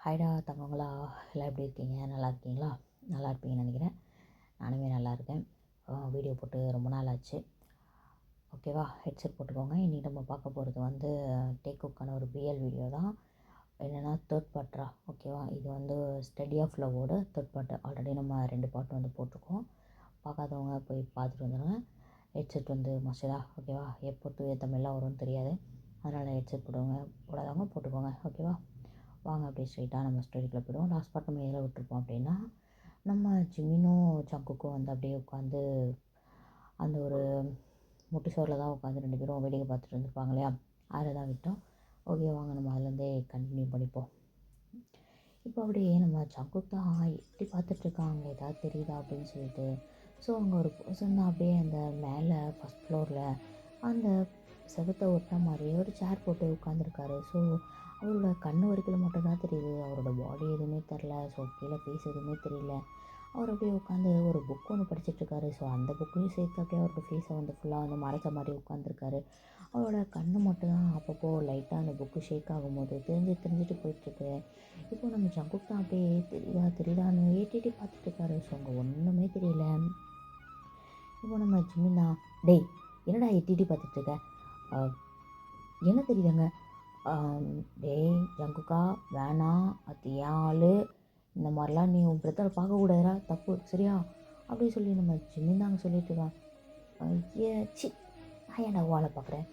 ஹாய்டா தங்கங்களா, எல்லாம் எப்படி இருக்கீங்க? நல்லா இருக்கீங்களா? நல்லா இருப்பீங்கன்னு நினைக்கிறேன். நானுமே நல்லா இருக்கேன். வீடியோ போட்டு ரொம்ப நாள் ஆச்சு. ஓகேவா, ஹெட்செட் போட்டுக்கோங்க. இன்றைக்கி நம்ம பார்க்க போகிறது வந்து டேக்குக்கான ஒரு பிஎல் வீடியோ தான். என்னென்னா தேர்ட் பார்ட்ரா. ஓகேவா, இது வந்து ஸ்டடி ஆஃப் லவ்வோட தேர்ட் பார்ட்டு. ஆல்ரெடி நம்ம 2 பார்ட் வந்து போட்டிருக்கோம். பார்க்காதவங்க போய் பார்த்துட்டு வந்துடுங்க. ஹெட்செட் வந்து மஸ்டா. ஓகேவா, எப்போ தூய தமிழ்லாம் வரும்னு தெரியாது, அதனால் ஹெட்செட் போடாதவங்க போட்டுக்கோங்க. ஓகேவா, வாங்க அப்படியே ஸ்ட்ரைட்டாக நம்ம ஸ்டோரிக்குள்ளே போய்டுவோம். லாஸ்ட் பார்ட் நம்ம எதில் விட்டுருப்போம் அப்படின்னா, நம்ம ஜிமினும் ஜங்குக்கும் வந்து அப்படியே உட்காந்து அந்த ஒரு முட்டு சோரில் தான் உட்காந்து 2 பேரும் வேடிக்கை பார்த்துட்டு இருந்திருப்பாங்க இல்லையா, அதில் தான் விட்டோம். ஓகே, வாங்க நம்ம அதுலேருந்தே கண்டினியூ பண்ணிப்போம். இப்போ அப்படியே நம்ம ஜங்குக் தான் எட்டி பார்த்துட்ருக்காங்க, ஏதாவது தெரியுதா அப்படின்னு சொல்லிட்டு. ஸோ அங்கே ஒரு பர்சன் தான் அப்படியே அந்த மேலே ஃபஸ்ட் ஃப்ளோரில் அந்த செவத்தை ஒட்டின மாதிரியே ஒரு சேர் போட்டு உட்காந்துருக்காரு. ஸோ அவரோட கண் வரைக்கும் மட்டும்தான் தெரியுது, அவரோட பாடி எதுவுமே தெரில. ஸோ கீழே ஃபேஸ் எதுவுமே தெரியல. அவர் அப்படியே உட்காந்து ஒரு புக் ஒன்று படிச்சுட்ருக்காரு. ஸோ அந்த புக்கையும் சேர்த்து அப்படியே அவரோட ஃபேஸை வந்து ஃபுல்லாக வந்து மறைச்ச மாதிரி உட்காந்துருக்காரு. அவரோட கண் மட்டும்தான் அப்பப்போ லைட்டாக அந்த புக்கு ஷேக் ஆகும்போது தெரிஞ்சுட்டு போயிட்டுருக்கு. இப்போ நம்ம ஜங்குக் தான் அப்படியே தெரியுதான்னு ஏட்டிட்டு பார்த்துட்ருக்காரு. ஸோ அங்கே ஒன்றுமே தெரியல. இப்போ நம்ம ஜிமினா, டேய் என்னடா எட்டிட்டு பார்த்துட்ருக்க, என்ன தெரியுதுங்க? டேய் ஜங்குக்கா, வேணாம், அது ஏன் ஆள், இந்த மாதிரிலாம் நீ உன் பிரதரை பார்க்கக்கூடாதுடா, தப்பு, சரியா அப்படின்னு சொல்லி நம்ம ஜிமிந்தாங்க சொல்லிட்டுருக்கான். சி, நான் ஏன்டா வாழை பார்க்குறேன்,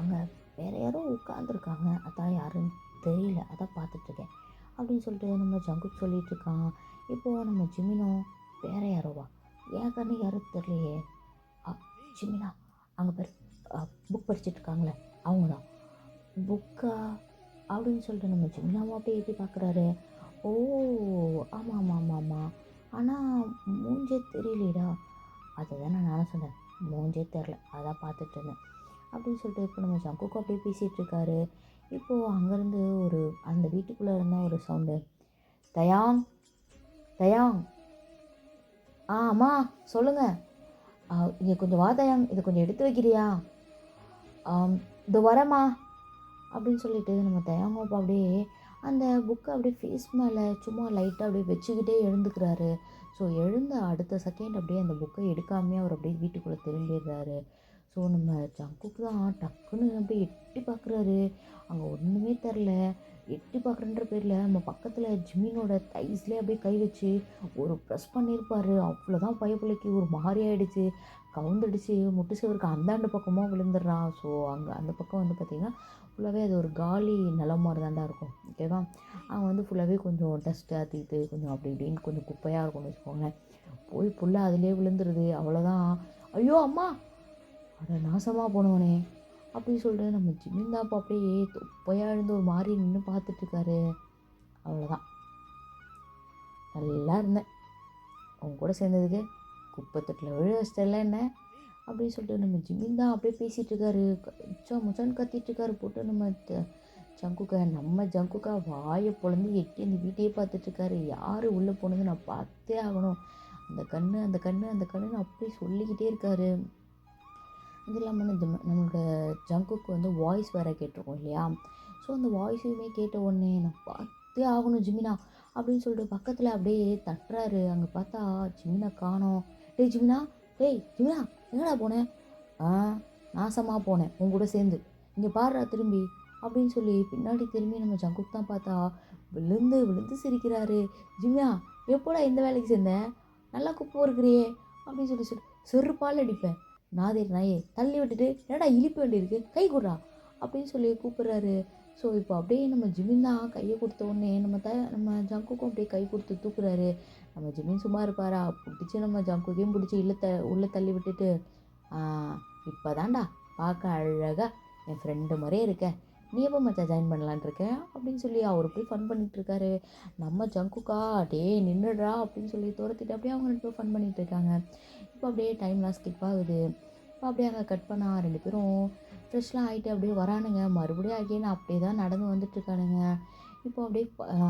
அங்கே வேறு யாரும் உட்காந்துருக்காங்க, அதான் யாருன்னு தெரியல, அதான் பார்த்துட்ருக்கேன் அப்படின்னு சொல்லிட்டு நம்ம ஜங்குக் சொல்லிகிட்ருக்கான். இப்போது நம்ம ஜிமினோ, வேறு யாரோவா, ஏன் கண்ணு யாரும் தெரியலையே, ஜிமினா அங்கே பேர் புக் படிச்சுட்ருக்காங்களே அவங்க தான், புக்கா அப்படின்னு சொல்லிட்டு நம்ம ஜிமினாவும் அப்படியே எப்படி பார்க்குறாரு. ஓ, ஆமாம் ஆமாம் ஆமாம் ஆமாம், ஆனால் மூஞ்சே தெரியலடா. அதை தானே நானும் சொன்னேன், மூஞ்சே தெரில, அதான் பார்த்துட்டு இருந்தேன் அப்படின்னு சொல்லிட்டு இப்போ நம்ம ஜங்குக்கும் அப்படியே பேசிகிட்டு இருக்காரு. இப்போது அங்கேருந்து ஒரு அந்த வீட்டுக்குள்ளே இருந்தால் ஒரு சவுண்டு, தயாங் தயாங், அம்மா சொல்லுங்கள், இங்கே கொஞ்சம் வா தயாங், இதை கொஞ்சம் எடுத்து வைக்கிறியா, இது வரேம்மா அப்படின்னு சொல்லிட்டு நம்ம தயாங்க அப்போ அப்படியே அந்த புக்கை அப்படியே ஃபேஸ் மேலே சும்மா லைட்டாக அப்படியே வச்சுக்கிட்டே எழுந்துக்கிறாரு. ஸோ எழுந்த அடுத்த செகண்ட் அப்படியே அந்த புக்கை எடுக்காமையே அவர் அப்படியே வீட்டுக்குள்ளே திரும்பிடுறாரு. ஸோ நம்ம ஜங்குக்கு தான் டக்குன்னு அப்படியே எட்டி பார்க்குறாரு, அங்கே ஒன்றுமே தெரில. எட்டி பார்க்குறன்ற பேரில் நம்ம பக்கத்தில் ஜிமினோட தைஸ்லேயே அப்படியே கை வச்சு ஒரு ப்ரெஸ் பண்ணியிருப்பார். அவ்வளோதான் பயப்பிள்ளைக்கு ஒரு மாதிரி ஆகிடுச்சு, கவுந்துடுச்சு, முட்டு சவருக்கு அந்தாண்டு பக்கமாக விழுந்துடுறான். ஸோ அங்கே அந்த பக்கம் வந்து பார்த்திங்கன்னா ஃபுல்லாகவே அது ஒரு காலி நிலம் மாதிரி தாண்டா இருக்கும். ஓகேவா, அங்கே வந்து ஃபுல்லாகவே கொஞ்சம் டஸ்ட்டு ஆற்றிட்டு கொஞ்சம் அப்படி இப்படின்னு கொஞ்சம் குப்பையாக இருக்கும்னு வச்சுக்கோங்களேன். போய் ஃபுல்லாக அதிலே விழுந்துருது. அவ்வளோதான். ஐயோ அம்மா, அட நாசமாக போனவனே அப்படின்னு சொல்லிட்டு நம்ம ஜிமிந்தாப்பா அப்படியே தொப்பையாக எழுந்து ஒரு மாதிரி நின்று பார்த்துட்ருக்காரு. அவ்வளோதான், நல்லா இருந்தேன், அவங்க கூட சேர்ந்ததுக்கு குப்பை தொட்டில் விழ வச்சிட்டல என்ன அப்படின்னு சொல்லிட்டு நம்ம ஜிமின் தான் அப்படியே பேசிகிட்டு இருக்காரு. முச்சான்னு கத்திட்டுருக்காரு போட்டு நம்ம ஜங்குக்கா. நம்ம ஜங்குக்கா வாயை பொழந்து எட்டி அந்த வீட்டையே பார்த்துட்ருக்காரு. யார் உள்ளே போனது நான் பார்த்தே ஆகணும், அந்த கண்ணு அந்த கண்ணு அந்த கண்ணுன்னு அப்படியே சொல்லிக்கிட்டே இருக்காரு. அது இல்லாமல் நம்மளோட ஜங்குக்கு வந்து வாய்ஸ் வேறு கேட்டிருக்கோம் இல்லையா. ஸோ அந்த வாய்ஸையுமே கேட்ட உடனே நான் பார்த்தே ஆகணும் ஜிமினா அப்படின்னு சொல்லிட்டு பக்கத்தில் அப்படியே தட்டுறாரு. அங்கே பார்த்தா ஜிமினா காணோம். டேய் ஜிமினா, டேய் ஜிமினா, எங்கடா போனேன்? நாசமாக போனேன் உன் கூட சேர்ந்து, இங்கே பாடுறா திரும்பி அப்படின்னு சொல்லி பின்னாடி திரும்பி நம்ம ஜங்குக் தான் பார்த்தா விழுந்து விழுந்து சிரிக்கிறாரு. ஜிமினா, எப்போடா இந்த வேலைக்கு சேர்ந்தேன், நல்லா குப்பை இருக்கிறியே அப்படின்னு சொல்லி செருப்பால் அடிப்பேன், நாதேர் நாயே, தள்ளி விட்டுட்டு என்னடா இழிப்பு வேண்டியிருக்கு, கை கொடுறா அப்படின்னு சொல்லி கூப்பிட்றாரு. ஸோ இப்போ அப்படியே நம்ம ஜிமின் தான் கையை கொடுத்த உடனே நம்ம ஜங்குக்கும் அப்படியே கை கொடுத்து தூக்குறாரு. நம்ம ஜிமின் சும்மா இருப்பாரா, பிடிச்சி நம்ம ஜங்குக்கையும் பிடிச்சி உள்ளே தள்ளி விட்டுட்டு, இப்போ தாண்டா பார்க்க அழகாக என் ஃப்ரெண்டு மாதிரியே இருக்க, நீ எப்போ மச்சான் ஜாயின் பண்ணலான் இருக்க அப்படின்னு சொல்லி அவர் போய் ஃபன் பண்ணிகிட்ருக்காரு. நம்ம ஜங்குக்கா டே நின்றுடுறா அப்படின்னு சொல்லி துரத்திட்டு அப்படியே அவங்க 2 பேரும் ஃபன் பண்ணிகிட்ருக்காங்க. இப்போ அப்படியே டைம்லாம் ஸ்கிப் ஆகுது. இப்போ அப்படியே அங்கே கட் பண்ணா 2 பேரும் ஃப்ரெஷ்லாம் ஆகிட்டு அப்படியே வரானுங்க. மறுபடியும் அகைன் அப்படியே தான் நடந்து வந்துட்டுருக்கானுங்க. இப்போ அப்படியே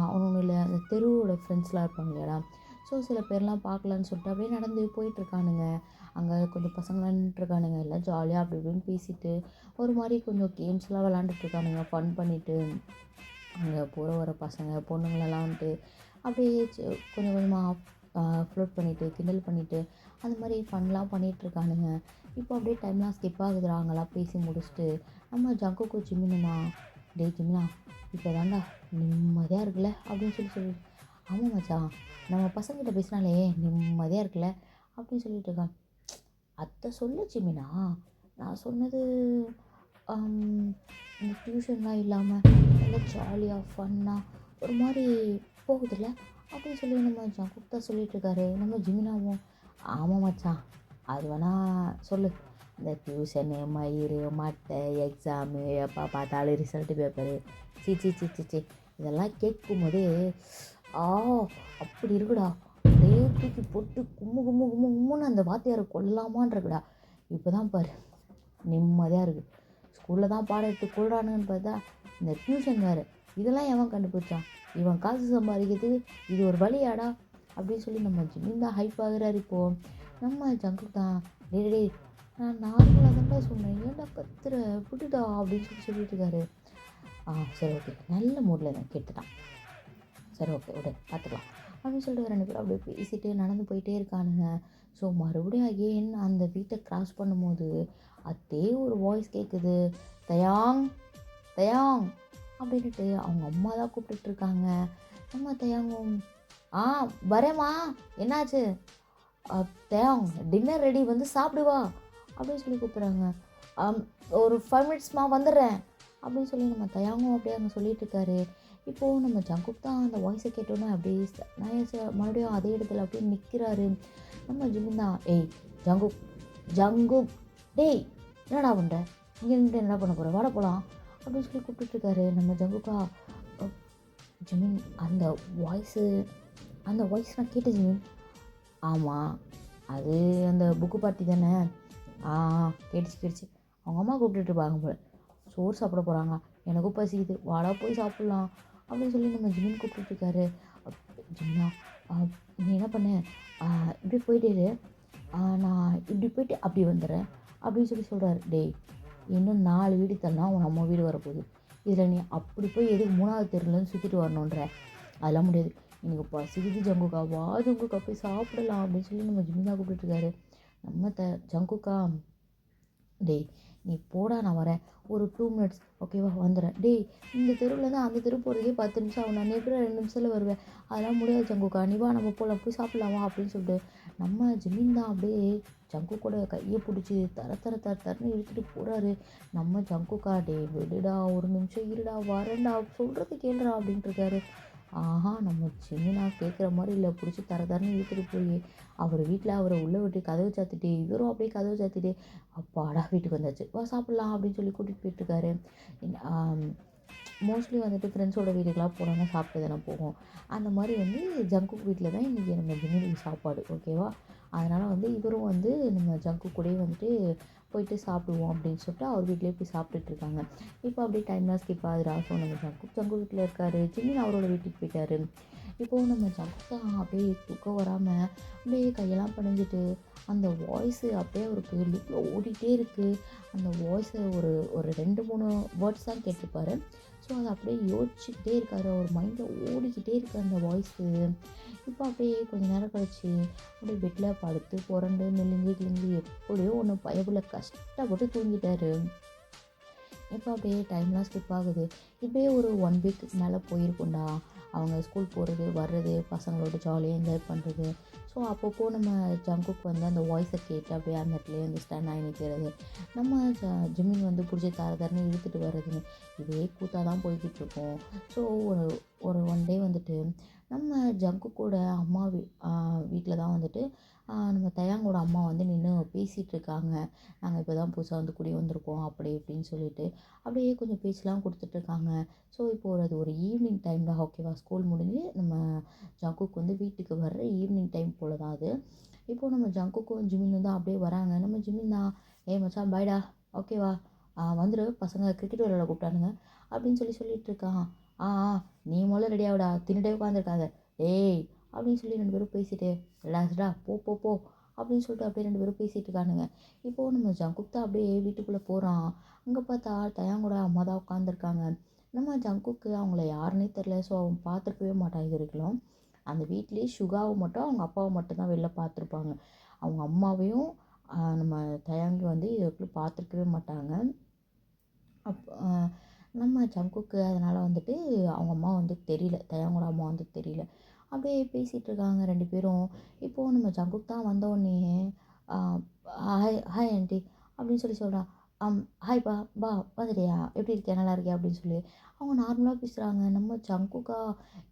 அவனுங்கள அந்த தெருவோட ஃப்ரெண்ட்ஸ்லாம் இருப்பாங்க இல்லையா. ஸோ சில பேர்லாம் பார்க்கலான்னு சொல்லிட்டு அப்படியே நடந்து போயிட்டுருக்கானுங்க. அங்கே கொஞ்சம் பசங்களாம் நின்றுட்டுருக்கானுங்க. எல்லாம் ஜாலியாக அப்படி இப்படின்னு பேசிட்டு ஒரு மாதிரி கொஞ்சம் கேம்ஸ்லாம் விளாண்டுட்ருக்கானுங்க, ஃபன் பண்ணிவிட்டு. அங்கே போகிற வர பசங்க பொண்ணுங்களெல்லாம் வந்துட்டு அப்படியே கொஞ்சம் கொஞ்சமாக ஃப்ளோட் பண்ணிவிட்டு கிண்டல் பண்ணிவிட்டு அந்த மாதிரி ஃபன்லாம் பண்ணிகிட்ருக்கானுங்க. இப்போ அப்படியே டைம்லாம் ஸ்கிப் ஆகுதுடா. அங்கெல்லாம் பேசி முடிச்சுட்டு நம்ம ஜங்குக்கும் ஜிமினுமா, டேய் ஜிமினா இப்போ தாண்டா நிம்மதியாக இருக்குல்ல அப்படின்னு சொல்லி ஆமாம் மச்சான், நம்ம பசங்கிட்ட பேசினாலே நிம்மதியாக இருக்குல்ல அப்படின்னு சொல்லிட்டு இருக்கான். அத்தை சொல்லு ஜிமினா, நான் சொன்னது இந்த டியூஷன்லாம் இல்லாமல் நல்லா ஜாலியாக ஃபன்னாக ஒரு மாதிரி போகுதுல்ல அப்படின்னு சொல்லி நம்ம ஜங்குக் தான் சொல்லிகிட்ருக்காரு. நம்ம ஜிமினாவும் ஆமாம் மச்சான், அது வேணால் சொல்லு. இந்த டியூஷனு மயிறு மட்டை எக்ஸாமு எப்போ பார்த்தாலும் result paper C C C C C இதெல்லாம் கேட்கும்போதே ஆ அப்படி இருக்குடா. அப்படியே தூக்கி போட்டு கும்மு கும்மு கும்மு கும்முன்னு அந்த வாத்தியாரை கொல்லலாமான் இருக்குடா. இப்போ தான் பாரு நிம்மதியாக இருக்குது. ஸ்கூலில் தான் பாடம் எடுத்து கொள்றானுங்கன்னு பார்த்தா இந்த டியூஷன் வேறு. இதெல்லாம் எவன் கண்டுபிடிச்சான்? இவன் காசு சம்பாதிக்கிறதுக்கு இது ஒரு வழியாடா அப்படின்னு சொல்லி நம்ம ஜிமின் தான் ஹைப் ஆகுறாரு. இப்போது நம்ம ஜங்குக் தான் டே நான் நார்மலாக தான்டா சொன்னேன், ஏன்டா கத்துற விட்டுடா அப்படின்னு சொல்லிட்டு இருக்காரு. சரி ஓகே, நல்ல மூடில் தான் கேட்டுட்டான். சரி ஓகே விடு பார்த்துக்கலாம் அப்படின்னு சொல்லிட்டு 2 பேரும் அப்படியே பேசிட்டு நடந்து போயிட்டே இருக்கானுங்க. ஸோ மறுபடியும் அகெயின் அந்த வீட்டை கிராஸ் பண்ணும்போது அதே ஒரு வாய்ஸ் கேட்குது, தயாங் தயாங் அப்படின்ட்டு அவங்க அம்மா தான் கூப்பிட்டுட்ருக்காங்க. நம்ம தயாங்கும் வரேம்மா என்னாச்சு, தயாங் டின்னர் ரெடி வந்து சாப்பிடுவா அப்படின்னு சொல்லி கூப்பிட்றாங்க. ஒரு 5 மினிட்ஸ்மா வந்துடுறேன் அப்படின்னு சொல்லி நம்ம தயாங்கும் அப்படியே அங்கே சொல்லிட்டு இருக்காரு. இப்போது நம்ம ஜங்குக் தான் அந்த வாய்ஸை கேட்டோன்னே அப்படியே மறுபடியும் அதே இடத்துல அப்படியே நிற்கிறாரு. நம்ம ஜிமின் தான் ஜங்குக் ஜங்குக் டேய் என்னடா பண்ணுற, இங்கே நின்று என்ன பண்ண போகிற, வாட போகலாம் அப்படின்னு சொல்லி கூப்பிட்டுருக்காரு. நம்ம ஜங்குக்கா ஜிமின் அந்த வாய்ஸ் நான் கேட்டேன் ஜிமின். ஆமாம் அது அந்த புக்கு பார்ட்டி தானே, கேட்டுச்சு அவங்க அம்மா கூப்பிட்டுட்டு இருப்பாங்க போல, சோறு சாப்பிட போகிறாங்க, எனக்கும் பசிக்குது வாடா போய் சாப்பிட்லாம் அப்படின்னு சொல்லி நம்ம ஜிமின் கூப்பிட்டுருக்காரு. ஜிமினா நீ என்ன பண்ண, இப்படி போயிட்டு நான் இப்படி போயிட்டு அப்படி வந்துடுறேன் அப்படின்னு சொல்கிறாரு. டேய் இன்னும் 4 வீடு தரலாம் உன் அம்மா வீடு வரப்போகுது, இதில் நீ அப்படி போய் எதுக்கு 3வது தெருலேருந்து சுற்றிட்டு வரணுன்ற, அதெல்லாம் முடியாது, எனக்கு பசிக்குது ஜங்குக்கா வா ஜங்குக்கா போய் சாப்பிடலாம் அப்படின்னு சொல்லி நம்ம ஜிமினா கூப்பிட்டுருக்காரு. நம்ம ஜங்குக்கா டேய் நீ போடா நான் வரேன் ஒரு 2 மினிட்ஸ் ஓகேவா வந்துடுறேன். டேய் இந்த தெருவுலேருந்து அந்த தெரு போகிறதுக்கே 10 நிமிஷம் ஆகும், நான் எப்படி 2 நிமிஷத்தில் வருவேன், அதெல்லாம் முடியாது ஜங்குக்கா நீ வா நம்ம போகலாம் போய் சாப்பிட்லாமா அப்படின்னு சொல்லிட்டு நம்ம ஜிமின் தான் அப்படியே ஜங்குக்கோட கையை பிடிச்சி தரன்னு இழுத்துட்டு போகிறாரு. நம்ம ஜங்குக்கா டே விடுடா ஒரு நிமிஷம் இருடா வரேன்டா சொல்கிறது கேளுடா அப்படின்ட்டு இருக்காரு. நம்ம ஜிமினா கேட்குற மாதிரி இல்லை, பிடிச்சி தரன்னு இழுத்துட்டு போய் அவர் வீட்டில் அவரை உள்ளே விட்டு கதவு சாத்திட்டு இவரும் அப்படியே கதவு சாத்திட்டு அப்பாடா வீட்டுக்கு வந்தாச்சு வா சாப்பிட்லாம் அப்படின்னு சொல்லி கூட்டிகிட்டு போயிட்டுருக்காரு. மோஸ்ட்லி வந்துட்டு ஃப்ரெண்ட்ஸோட வீட்டுக்கெலாம் போனோன்னா சாப்பிட்டு தானே போகும். அந்த மாதிரி வந்து ஜங்குக் வீட்டில் தான் இன்றைக்கி நம்ம ஜிமினுக்கு சாப்பாடு ஓகேவா. அதனால் வந்து இவரும் வந்து நம்ம ஜங்குக் கூடயே வந்துட்டு போயிட்டு சாப்பிடுவோம் அப்படின்னு சொல்லிட்டு அவர் வீட்டிலே போய் சாப்பிட்டுட்ருக்காங்க. இப்போ அப்படியே டைம்லாம் ஸ்கிப் ஆகுதுடா. ஸோ நம்ம ஜங்குக் வீட்டில் இருக்கார், ஜிமின் அவரோட வீட்டுக்கு போயிட்டார். இப்போது நம்ம ஜங்குக் தான் அப்படியே தூக்கம் வராமல் அப்படியே கையெல்லாம் பணிஞ்சிட்டு அந்த வாய்ஸு அப்படியே அவருக்கு லிப்பில் ஓடிட்டே இருக்குது. அந்த வாய்ஸை ஒரு 2-3 வேர்ட்ஸ் தான் கேட்டிருப்பாரு. ஸோ அதை அப்படியே யோசிச்சுக்கிட்டே இருக்கார், அவர் மைண்டில் ஓடிக்கிட்டே இருக்குது அந்த வாய்ஸு. இப்போ அப்படியே கொஞ்சம் நேரம் கழிச்சு அப்படியே பெட்டில் படுத்து புரண்டு நெளிஞ்சு எப்படியோ ஒன்று பயப்புல கஷ்டப்பட்டு தூங்கிட்டாரு. இப்போ அப்படியே டைம்லாம் ஸ்கிப் ஆகுது. இப்படியே ஒரு 1 வீக் மேலே போயிருக்கும்டா. அவங்க ஸ்கூல் போகிறது வர்றது பசங்களோட ஜாலியாக என்ஜாய் பண்ணுறது. ஸோ அப்பப்போ நம்ம ஜங்குக் வந்து அந்த வாய்ஸை கேட்டு அப்படியே அந்த இடத்துலேயே வந்து ஸ்டாண்ட் ஆகி நிற்கிறது. நம்ம ஜிமின் வந்து பிடிச்சி தரன்னு இழுத்துட்டு வர்றதுன்னு இதே கூத்தாக தான் போய்கிட்டு இருக்கோம். ஸோ ஒரு 1 டே வந்துட்டு நம்ம ஜங்குக்கோட அம்மா வீட்டில் தான் வந்துட்டு நம்ம தயாங்கோட அம்மா வந்து நின்று பேசிகிட்டு இருக்காங்க. நாங்கள் இப்போ தான் புதுசாக வந்து குடி வந்திருக்கோம் அப்படி இப்படின்னு சொல்லிட்டு அப்படியே கொஞ்சம் பேச்செலாம் கொடுத்துட்ருக்காங்க. ஸோ இப்போது அது ஒரு ஈவினிங் டைம் தான் ஓகேவா. ஸ்கூல் முடிஞ்சு நம்ம ஜங்குக் வந்து வீட்டுக்கு வர்ற ஈவினிங் டைம் போல் தான் அது. இப்போது நம்ம ஜங்குக்கும் ஜிமினும் தான் அப்படியே வராங்க. நம்ம ஜிமின் தான் மச்சான் பாய்டா ஓகேவா வந்துடு பசங்க கிரிக்கெட் விளையாட கூப்பிட்டானுங்க அப்படின்னு சொல்லிட்டு இருக்கான். நீ முதல்ல ரெடியாகடா தின்னுட்டே உட்காந்துருக்காத ஏய் அப்படின்னு சொல்லி 2 பேரும் பேசிட்டு ரிலாக்ஸ்டா போ அப்படின்னு சொல்லிட்டு அப்படியே 2 பேரும் பேசிகிட்டு இருக்கானுங்க. இப்போது நம்ம ஜங்குக் தான் அப்படியே வீட்டுக்குள்ளே போகிறான். அங்கே பார்த்தா தயாங்கோட அம்மா தான் உட்காந்துருக்காங்க. நம்ம ஜங்குக்கு அவங்கள யாருன்னே தெரில. ஸோ அவன் பார்த்துருக்கவே மாட்டான் இது வரைக்கும். அந்த வீட்லேயே சுகாவை மட்டும் அவங்க அப்பாவை மட்டும்தான் வெளில பார்த்துருப்பாங்க. அவங்க அம்மாவையும் நம்ம தயாங்கி வந்து இது வரைக்கும் பார்த்துருக்கவே மாட்டாங்க. நம்ம ஜங்குக்கு அதனால் வந்துட்டு அவங்க அம்மா வந்து தெரியல, தயாங்கோட அம்மா வந்து தெரியல. அப்படியே பேசிகிட்டு இருக்காங்க 2 பேரும். இப்போது நம்ம ஜங்குக் தான் வந்தோடனே ஹாய் ஹாய் ஆண்டி அப்படின்னு சொல்கிறான். ஹாய்ப்பா பா வந்துட்டியா, எப்படி இருக்கியா, நல்லா இருக்கியா அப்படின்னு சொல்லி அவங்க நார்மலாக பேசுகிறாங்க. நம்ம ஜங்குக்கா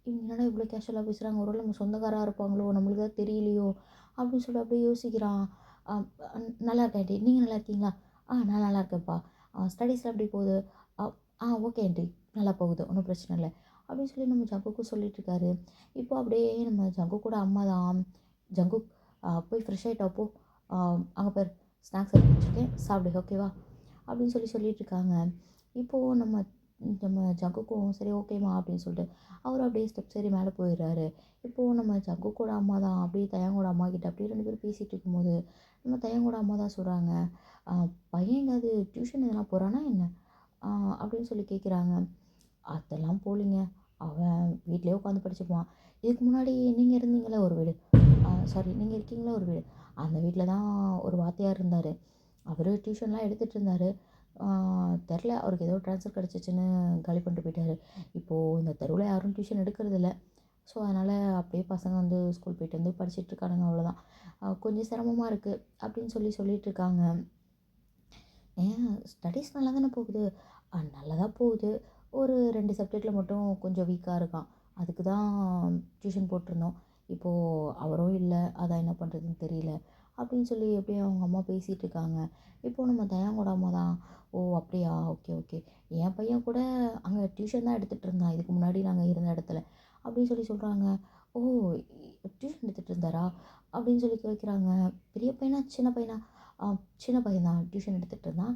இவங்க என்னடா இவ்வளோ கேஷுவலாக பேசுகிறாங்க, ஒருவேளை நம்ம சொந்தக்காராக இருப்பாங்களோ, நம்மளுக்கு தான் தெரியலையோ அப்படின்னு சொல்லி அப்படியே யோசிக்கிறான். நல்லா இருக்கேன் ஆண்டி, நீங்கள் நல்லா இருக்கீங்களா? நான் நல்லா இருக்கேன்ப்பா. ஸ்டடீஸ்லாம் எப்படி போகுது? ஓகே ஆண்டி, நல்லா போகுது, ஒன்றும் பிரச்சனை இல்லை அப்படின்னு சொல்லி நம்ம ஜங்குக்கும் சொல்லிகிட்ருக்காரு. இப்போ அப்படியே நம்ம ஜங்குக்கூட அம்மா தான், ஜங்குக் போய் ஃப்ரெஷ் ஆகிட்டப்போ அங்கே பேர் ஸ்நாக்ஸ் எடுத்து வச்சுருக்கேன், சாப்பிடு ஓகேவா அப்படின்னு சொல்லிகிட்ருக்காங்க. இப்போது நம்ம நம்ம ஜங்குக்கும் சரி ஓகேம்மா அப்படின்னு சொல்லிட்டு அவர் அப்படியே ஸ்டெப்ஸ் ஏறி மேலே போயிடுறாரு. இப்போது நம்ம ஜங்குக்கோட அம்மா தான் அப்படியே தயாங்கோட அம்மா கிட்ட அப்படியே 2 பேரும் பேசிகிட்டு இருக்கும்போது நம்ம தயாங்கோட அம்மா தான் சொல்கிறாங்க, பையன் எங்கேயாவது டியூஷன் எதனா போகிறானா என்ன அப்படின்னு சொல்லி கேட்குறாங்க. அதெல்லாம் போகலிங்க, அவன் வீட்டிலே உட்காந்து படிச்சுப்பான். இதுக்கு முன்னாடி நீங்கள் இருந்தீங்களே ஒரு வீடு, நீங்கள் இருக்கீங்களே ஒரு வீடு, அந்த வீட்டில் தான் ஒரு வாத்தியார் இருந்தார். அவர் டியூஷன்லாம் எடுத்துகிட்டு இருந்தார். தெரில, அவருக்கு ஏதோ ட்ரான்ஸ்ஃபர் கிடச்சிச்சின்னு காலி பண்ணிட்டு போயிட்டார். இப்போது இந்த தெருவில் யாரும் டியூஷன் எடுக்கிறதில்ல. ஸோ அதனால் அப்படியே பசங்க வந்து ஸ்கூல் போயிட்டு வந்து படிச்சுட்ருக்கானுங்க, அவ்வளோதான். கொஞ்சம் சிரமமாக இருக்குது அப்படின்னு சொல்லிகிட்ருக்காங்க. ஸ்டடீஸ் நல்லா தானே போகுது? நல்லா தான் போகுது. ஒரு 2 சப்ஜெக்டில் மட்டும் கொஞ்சம் வீக்காக இருக்கான். அதுக்கு தான் டியூஷன் போட்டிருந்தோம். இப்போது அவரும் இல்லை, அதான் என்ன பண்ணுறதுன்னு தெரியல அப்படின்னு சொல்லி எப்படியும் அவங்க அம்மா பேசிகிட்டு இருக்காங்க. இப்போது நம்ம தயாங்கோட அம்மா தான், ஓ அப்படியா, ஓகே ஓகே, என் பையன் கூட அங்கே டியூஷன் தான் எடுத்துகிட்டு இருந்தான் இதுக்கு முன்னாடி நாங்கள் இருந்த இடத்துல அப்படின்னு சொல்கிறாங்க. ஓ, டியூஷன் எடுத்துகிட்டு இருந்தாரா அப்படின்னு சொல்லி கேட்குறாங்க. பெரிய பையனா சின்ன பையனா? சின்ன பையன் தான், டியூஷன் எடுத்துகிட்டு இருந்தான்.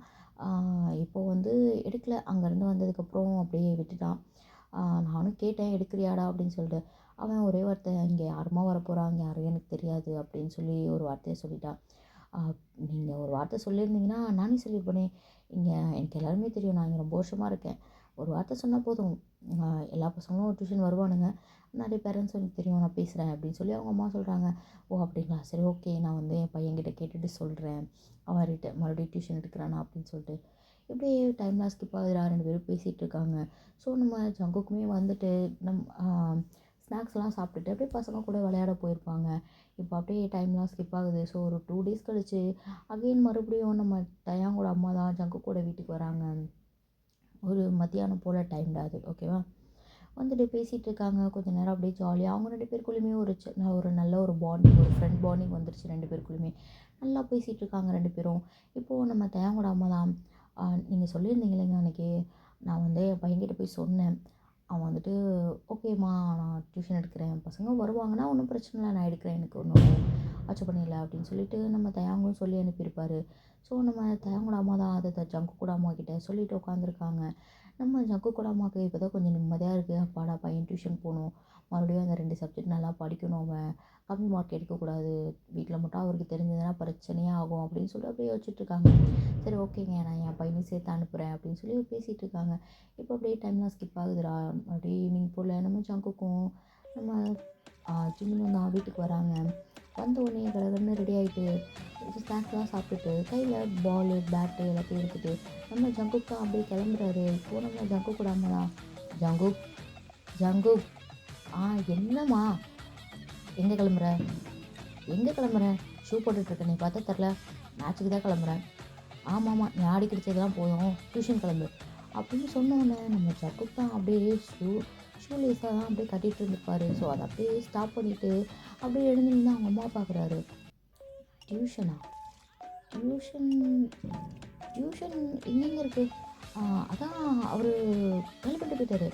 இப்போது வந்து எடுக்கல, அங்கேருந்து வந்ததுக்கப்புறம் அப்படியே விட்டுட்டான். நானும் கேட்டேன் எடுக்கிறியாடா அப்படின்னு சொல்லிட்டு. அவன் ஒரே வார்த்தை, இங்கே யாருமா வரப்போகிறாங்க, யாரும் எனக்கு தெரியாது அப்படின்னு சொல்லி ஒரு வார்த்தையை சொல்லிட்டான். நீங்கள் ஒரு வார்த்தை சொல்லியிருந்தீங்கன்னா நானே சொல்லியிருப்பேனே, இங்கே எனக்கு எல்லாருமே தெரியும், நான் இங்கே ரொம்ப வருஷமாக இருக்கேன், ஒரு வார்த்தை சொன்னால் போதும், எல்லா பசங்களும் டியூஷன் வருவானுங்க, நிறைய பேரண்ட்ஸ் எனக்கு தெரியும், நான் பேசுகிறேன் அப்படின்னு சொல்லி அவங்க அம்மா சொல்கிறாங்க. ஓ அப்படிங்களா, சரி ஓகே, நான் வந்து என் பையன்கிட்ட கேட்டுட்டு சொல்கிறேன், அவன் மறுபடியும் டியூஷன் எடுக்கிறானா அப்படின்னு சொல்லிட்டு. இப்படியே டைம்லாம் ஸ்கிப் ஆகுதுடா, 2 பேரும் பேசிகிட்டு இருக்காங்க. ஸோ நம்ம ஜங்குக்குமே வந்துட்டு ஸ்நாக்ஸ்லாம் சாப்பிட்டுட்டு அப்படியே பசங்க கூட விளையாட போயிருப்பாங்க. இப்போ அப்படியே டைம்லாம் ஸ்கிப் ஆகுது. ஸோ ஒரு 2 டேஸ் கழிச்சு அகெயின் மறுபடியும் நம்ம தயாங்கோட அம்மா தான் ஜங்குக்கூட வீட்டுக்கு வராங்க. ஒரு மத்தியானம் போல் டைம் தான் அது, ஓகேவா. வந்துட்டு பேசிகிட்டு இருக்காங்க கொஞ்சம் நேரம், அப்படியே ஜாலியாக அவங்க 2 பேருக்குள்ளேயுமே ஒரு நல்ல ஒரு பாண்டிங், ஒரு ஃப்ரெண்ட் பாண்டிங் வந்துருச்சு 2 பேருக்குள்ளேயுமே. நல்லா பேசிகிட்டு இருக்காங்க 2 பேரும். இப்போது நம்ம தயாங்கோட அம்மா தான், நீங்கள் சொல்லியிருந்தீங்க இல்லைங்க அன்றைக்கி, நான் வந்து என் பையன்கிட்ட போய் சொன்னேன், அவன் வந்துட்டு ஓகேம்மா நான் டியூஷன் எடுக்கிறேன், பசங்க வருவாங்கன்னா ஒன்றும் பிரச்சனை இல்லை, நான் எடுக்கிறேன், எனக்கு ஒன்றும் ஆட்சேபணம் இல்லை அப்படின்னு சொல்லிட்டு நம்ம தயாங்கும் சொல்லி அனுப்பியிருப்பார். ஸோ நம்ம தயாங்கோட அம்மா தான் அதை ஜங்குக்கூட அம்மா கிட்ட சொல்லிட்டு உட்காந்துருக்காங்க. நம்ம ஜங்குக்கூட அம்மாவுக்கு இப்போ தான் கொஞ்சம் நிம்மதியாக இருக்குது, அப்பாடா பையன் டியூஷன் போகணும், மறுபடியும் அந்த 2 சப்ஜெக்ட் நல்லா படிக்கணும், அவன் கம்மி மார்க் எடுக்கக்கூடாது, வீட்டில் மட்டும் அவருக்கு தெரிஞ்சதுன்னா பிரச்சனையே ஆகும் அப்படின்னு சொல்லி அப்படியே யோசிச்சுட்ருக்காங்க. சரி ஓகேங்க, நான் என் பையனையும் சேர்த்து அனுப்புகிறேன் அப்படின்னு சொல்லி பேசிகிட்டு இருக்காங்க. இப்போ அப்படியே டைம்லாம் ஸ்கிப் ஆகுதுடா, அப்படியே ஈவினிங் போல் நம்ம ஜங்குக்கும் நம்ம ஜிம்மினும் தான் வீட்டுக்கு வராங்க. வந்த உடனே கடகடன்னு ரெடி ஆகிட்டு ஸ்நாக்ஸ்லாம் சாப்பிட்டுட்டு கையில் பாலு பேட்டு எல்லாத்தையும் எடுத்துகிட்டு நம்ம ஜங்குக் தான் அப்படியே கிளம்புறாரு. இப்போது நம்ம ஜங்குக் கூட அம்மா தான், ஜங்குக் ஜங்குக் என்னம்மா, எங்கே கிளம்புற, ஷூ போட்டுட்ருக்க, நீ பார்த்தா தெரில, மேட்ச்சுக்கு தான் கிளம்புறேன். ஆமாம்மா, நீ ஆடி கிடச்சதெல்லாம் போதும், டியூஷன் கிளம்பு அப்படின்னு சொன்னோன்னே நம்ம ஜங்குக் தான் அப்படியே ஷூலேஸாக தான் அப்படியே கட்டிகிட்டு இருந்துப்பார். ஸோ அதை அப்படியே ஸ்டாப் பண்ணிவிட்டு அப்படியே எழுந்து நின்று அவங்க அம்மா பார்க்குறாரு. டியூஷனா, டியூஷன் டியூஷன் எங்கெங்கே இருக்குது, அதான் அவர் வேலை பண்ணிட்டு போயிட்டாரு,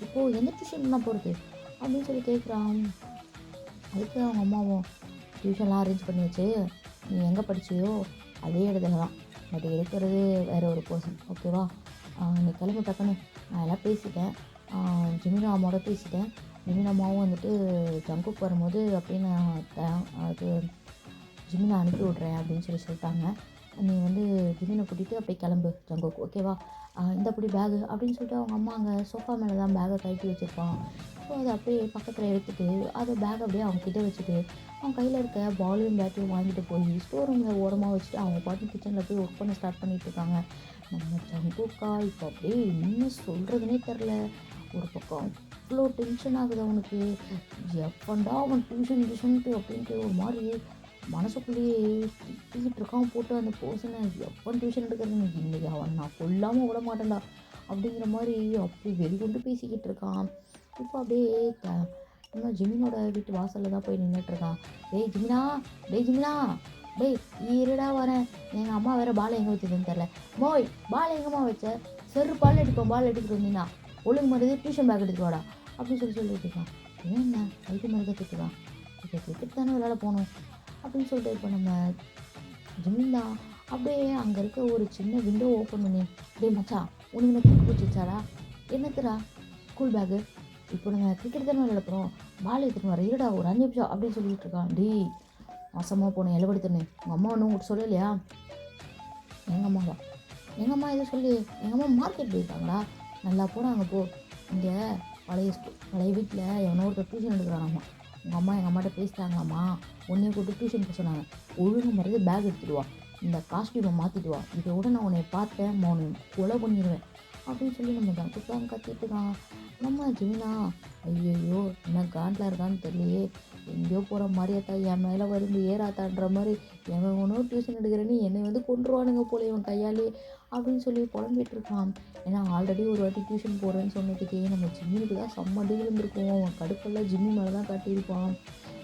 இப்போது எந்த டியூஷன் தான் போகிறது அப்படின்னு சொல்லி கேட்குறான். அதுக்கு அவங்க அம்மாவும், டியூஷன்லாம் அரேஞ்ச் பண்ணியாச்சு, நீ எங்கே படிச்சியோ அதே இடத்துல தான், பட் எடுக்கிறது வேறு ஒரு பர்சன், ஓகேவா. நீ கிளம்பி டக்குன்னு, நான் எல்லாம் பேசிட்டேன், ஜிமினா அம்மாவோட பேசிட்டேன், ஜிமினா அம்மாவும் வந்துட்டு ஜங்குக் வரும்போது அப்படின்னு அது ஜிமினை அனுப்பி விட்றேன் அப்படின்னு சொல்லிட்டாங்க. நீ வந்து ஜிமினை கூட்டிகிட்டு அப்படியே கிளம்பு ஜங்குக், ஓகேவா இந்த அப்படி பேகு அப்படின்னு சொல்லிட்டு அவங்க அம்மா அங்கே சோஃபா மேலே தான் பேகை கழட்டி வச்சுருப்பான். ஸோ அதை அப்படியே பக்கத்தில் எடுத்துகிட்டு அதை பேக் அப்படியே அவங்க கிட்டே வச்சுட்டு அவன் கையில் இருக்க பாலையும் பேட்டையும் வாங்கிட்டு போய் ஸ்டோர் ரூமில் ஓரமாக வச்சுட்டு அவங்க பாட்டு கிச்சனில் போய் ஒர்க் பண்ண ஸ்டார்ட் பண்ணிட்டு இருக்காங்க. நம்ம ஜங்குக்கா இப்போ அப்படியே என்ன சொல்கிறதுனே தெரில. ஒரு பக்கம் அவ்வளோ டென்ஷன் ஆகுது அவனுக்கு. எப்பண்டா அவன் டியூஷன்ட்டு அப்படின்ட்டு ஒரு மாதிரி மனசுக்குள்ளேயே திட்டிக்கிட்டு இருக்கான் போட்டு அந்த பர்சனை. எப்போ டியூஷன் எடுக்கிறதுன்னு இன்றைக்கி அவன் நான் கொல்லாமல் விட மாட்டேன்டா அப்படிங்கிற மாதிரி அப்படி வெறிகொண்டு பேசிக்கிட்டு இருக்கான். இப்போ அப்படியே நம்ம ஜிமினோட வீட்டு வாசலில் தான் போய் நின்றுட்டுருக்கான். டேய் ஜிமினா டேய் இருடா வரேன். எங்கள் அம்மா வேறு பால் எங்கே வச்சதுன்னு தெரில. மோய் பால் எங்கம்மா வச்ச? பால் எடுத்துகிட்டு வந்தீங்கன்னா ஒழுங்கு மாதிரி டியூஷன் பேக் எடுத்துட்டு வாடா அப்படின்னு சொல்லிட்டு இருக்கான். என்ன ஐடி மாதிரி கற்றுட்டுருக்கான். இப்போ கிரிக்கெட் தானே விளையாட போகணும் அப்படின்னு சொல்லிட்டு இப்போ நம்ம ஜிமின் தான் அப்படியே அங்கே இருக்க ஒரு சின்ன விண்டோ ஓப்பன் பண்ணி, டேய் மச்சான் உனக்கு என்ன தூக்கி பிடிச்சிச்சாடா? என்னத்துடா? School bag. இப்போ நம்ம கிரிக்கெட் தானே விளையாட போகிறோம், பால் எடுத்துகிட்டு வர இருடா ஒரு 5 நிமிஷம் அப்படின்னு சொல்லிட்டு இருக்கான். டேய் மாசமாக போனேன் இலவெடுத்துனே உங்கள் அம்மா ஒன்றும் உங்கள்கிட்ட சொல்லலையா? எங்கள் அம்மா எதை சொல்லி எங்கள் அம்மா மார்க்கெட் போயிருக்காங்களா? நல்லா போனாங்க போ. இங்கே பழைய வீட்டில் எவனோ ஒருத்தர் டியூஷன் எடுக்கிறானாம்மா. உங்கள் அம்மா எங்கள் அம்மாட்ட பேசிட்டாங்களாம்மா, உன்னைய கூப்பிட்டு டியூஷன் போக சொன்னாங்க. ஒழுங்கு மருந்து பேக் எடுத்துடுவா, இந்த காஸ்ட்யூமை மாற்றிட்டு வா, இதோட நான் உன்னை பார்த்தேன் உன்னை கொலை பண்ணிடுவேன் அப்படின்னு சொல்லி நம்ம ஜங்குக்காக கத்திட்டு இருக்கான். நம்ம ஜிமினா ஐயோ என்ன காண்டில் இருக்கான்னு தெரியலையே, எங்கேயோ போகிற மாதிரியாத்தா என் மேலே வந்து ஏறாத்தான்ற மாதிரி எவன் ஒன்றும் டியூஷன் எடுக்கிறேன்னு என்னை கொண்டுருவானுங்க போல இவன் கையாலே அப்படின்னு சொல்லி புலம்பிகிட்டு இருக்கான். ஏன்னா ஆல்ரெடி ஒரு வாட்டி டியூஷன் போகிறேன்னு சொன்னதுக்கே நம்ம ஜிம்மினுக்கு தான் செம்ம அடி விழுந்திருக்கும். அவன் கடுப்பெல்லாம் ஜிம்மி மேலே தான் காட்டியிருப்பான்.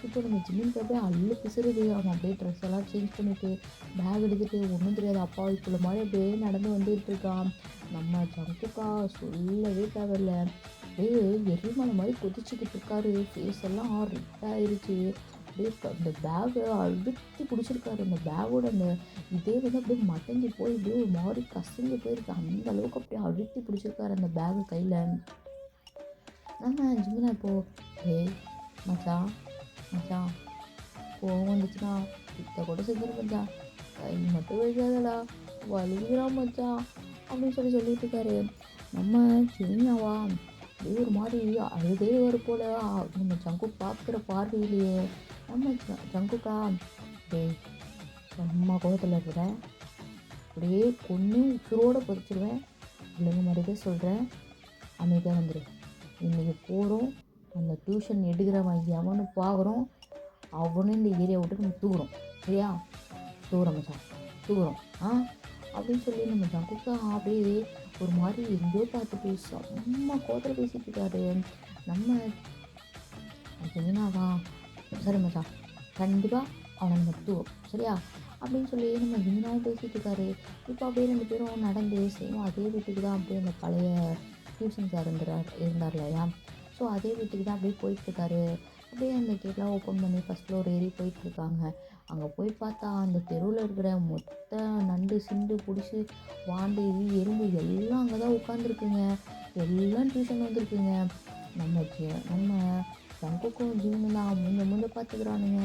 இப்போ நம்ம ஜிம்மினுக்கு அப்படியே அள்ளு பிசுறுது. அவன் அப்படியே ட்ரெஸ் எல்லாம் சேஞ்ச் பண்ணிவிட்டு பேக் எடுத்துகிட்டு ஒன்றும் தெரியாது அப்பா இப்போ மாதிரி அப்படியே நடந்து வந்துட்டு இருக்கான். நம்ம ஜங்குக்கா சொல்லவே தேவையில்ல, அப்படியே எரிமலை மாதிரி கொதிச்சுக்கிட்டு இருக்காரு. ஃபேஸ் எல்லாம் ரெட் ஆயிடுச்சு. அப்படியே அந்த பேகை அழுத்தி பிடிச்சிருக்காரு. அந்த பேகோட அந்த இதே அப்படியே மடங்கி போய் இப்படியே ஒரு மாதிரி கசங்கி போயிருக்கு. அந்த அளவுக்கு அப்படியே அழுத்தி பிடிச்சிருக்காரு அந்த பேகு கையில். நம்ம ஜிமினா இப்போது ஏய் மச்சான் கோவம் வந்துச்சுன்னா இத்த கூட செஞ்சிரு மச்சான், கை மட்டும் வைக்காதடா வலிக்கிறான் மச்சான் அப்படின்னு சொல்லிட்டு இருக்காரு. நம்ம ஜிமினாவா அப்படியே ஒரு மாதிரி அழுதே வரும் போல நம்ம ஜங்கு பார்க்குற பார்வையிலேயே. நம்ம ஜங்குக்கா டேய் செம்ம கோபத்தில் இருக்கிறேன், அப்படியே கொன்று உசுரோடு பொதிச்சிடுவேன், இல்லைங்க மாதிரியே சொல்கிறேன், அமைதியாக வந்துடு. இன்றைக்கி போகிறோம், அந்த டியூஷன் எடுக்கிறவன் எவனு பார்க்குறோம், அவனும் இந்த ஏரியா விட்டு நம்ம தூக்குறோம், சரியா? தூக்குறோம் அப்படின்னு சொல்லி நம்ம ஜங்குக்கா அப்படியே ஒரு மாதிரி எங்கேயோ பார்த்துட்டு செம்ம கோத்தில் பேசிகிட்டு இருக்காரு. நம்ம ஜிமினாவா சரி மச்சான் கண்டிப்பாக அவனை நம்ம தூவோம், சரியா அப்படின்னு சொல்லி நம்ம ஜிமினாவும் பேசிகிட்டு இருக்காரு. இப்போ அப்படியே 2 பேரும் நடந்து சேம் அதே வீட்டுக்கு தான் அப்படியே அந்த பழைய டியூஷன் சார் இருந்தார் இல்லையா, ஸோ அதே வீட்டுக்கு தான் அப்படியே போயிட்டுருக்காரு. அப்படியே அந்த கேட்லாம் ஓப்பன் பண்ணி ஃபஸ்ட் ஃப்ளோர் ஏறி போயிட்டுருக்காங்க. அங்கே போய் பார்த்தா அந்த தெருவில் இருக்கிற மொத்த நண்டு சிண்டு பிடிச்சி வாண்டு எறும்பு எல்லாம் அங்கே தான் உட்காந்துருக்குங்க. எல்லாம் டியூஷன் வந்துருக்குங்க. நம்ம ஜங்குக்கும் ஜிம்னு தான் முன்ன பார்த்துக்கிறானுங்க.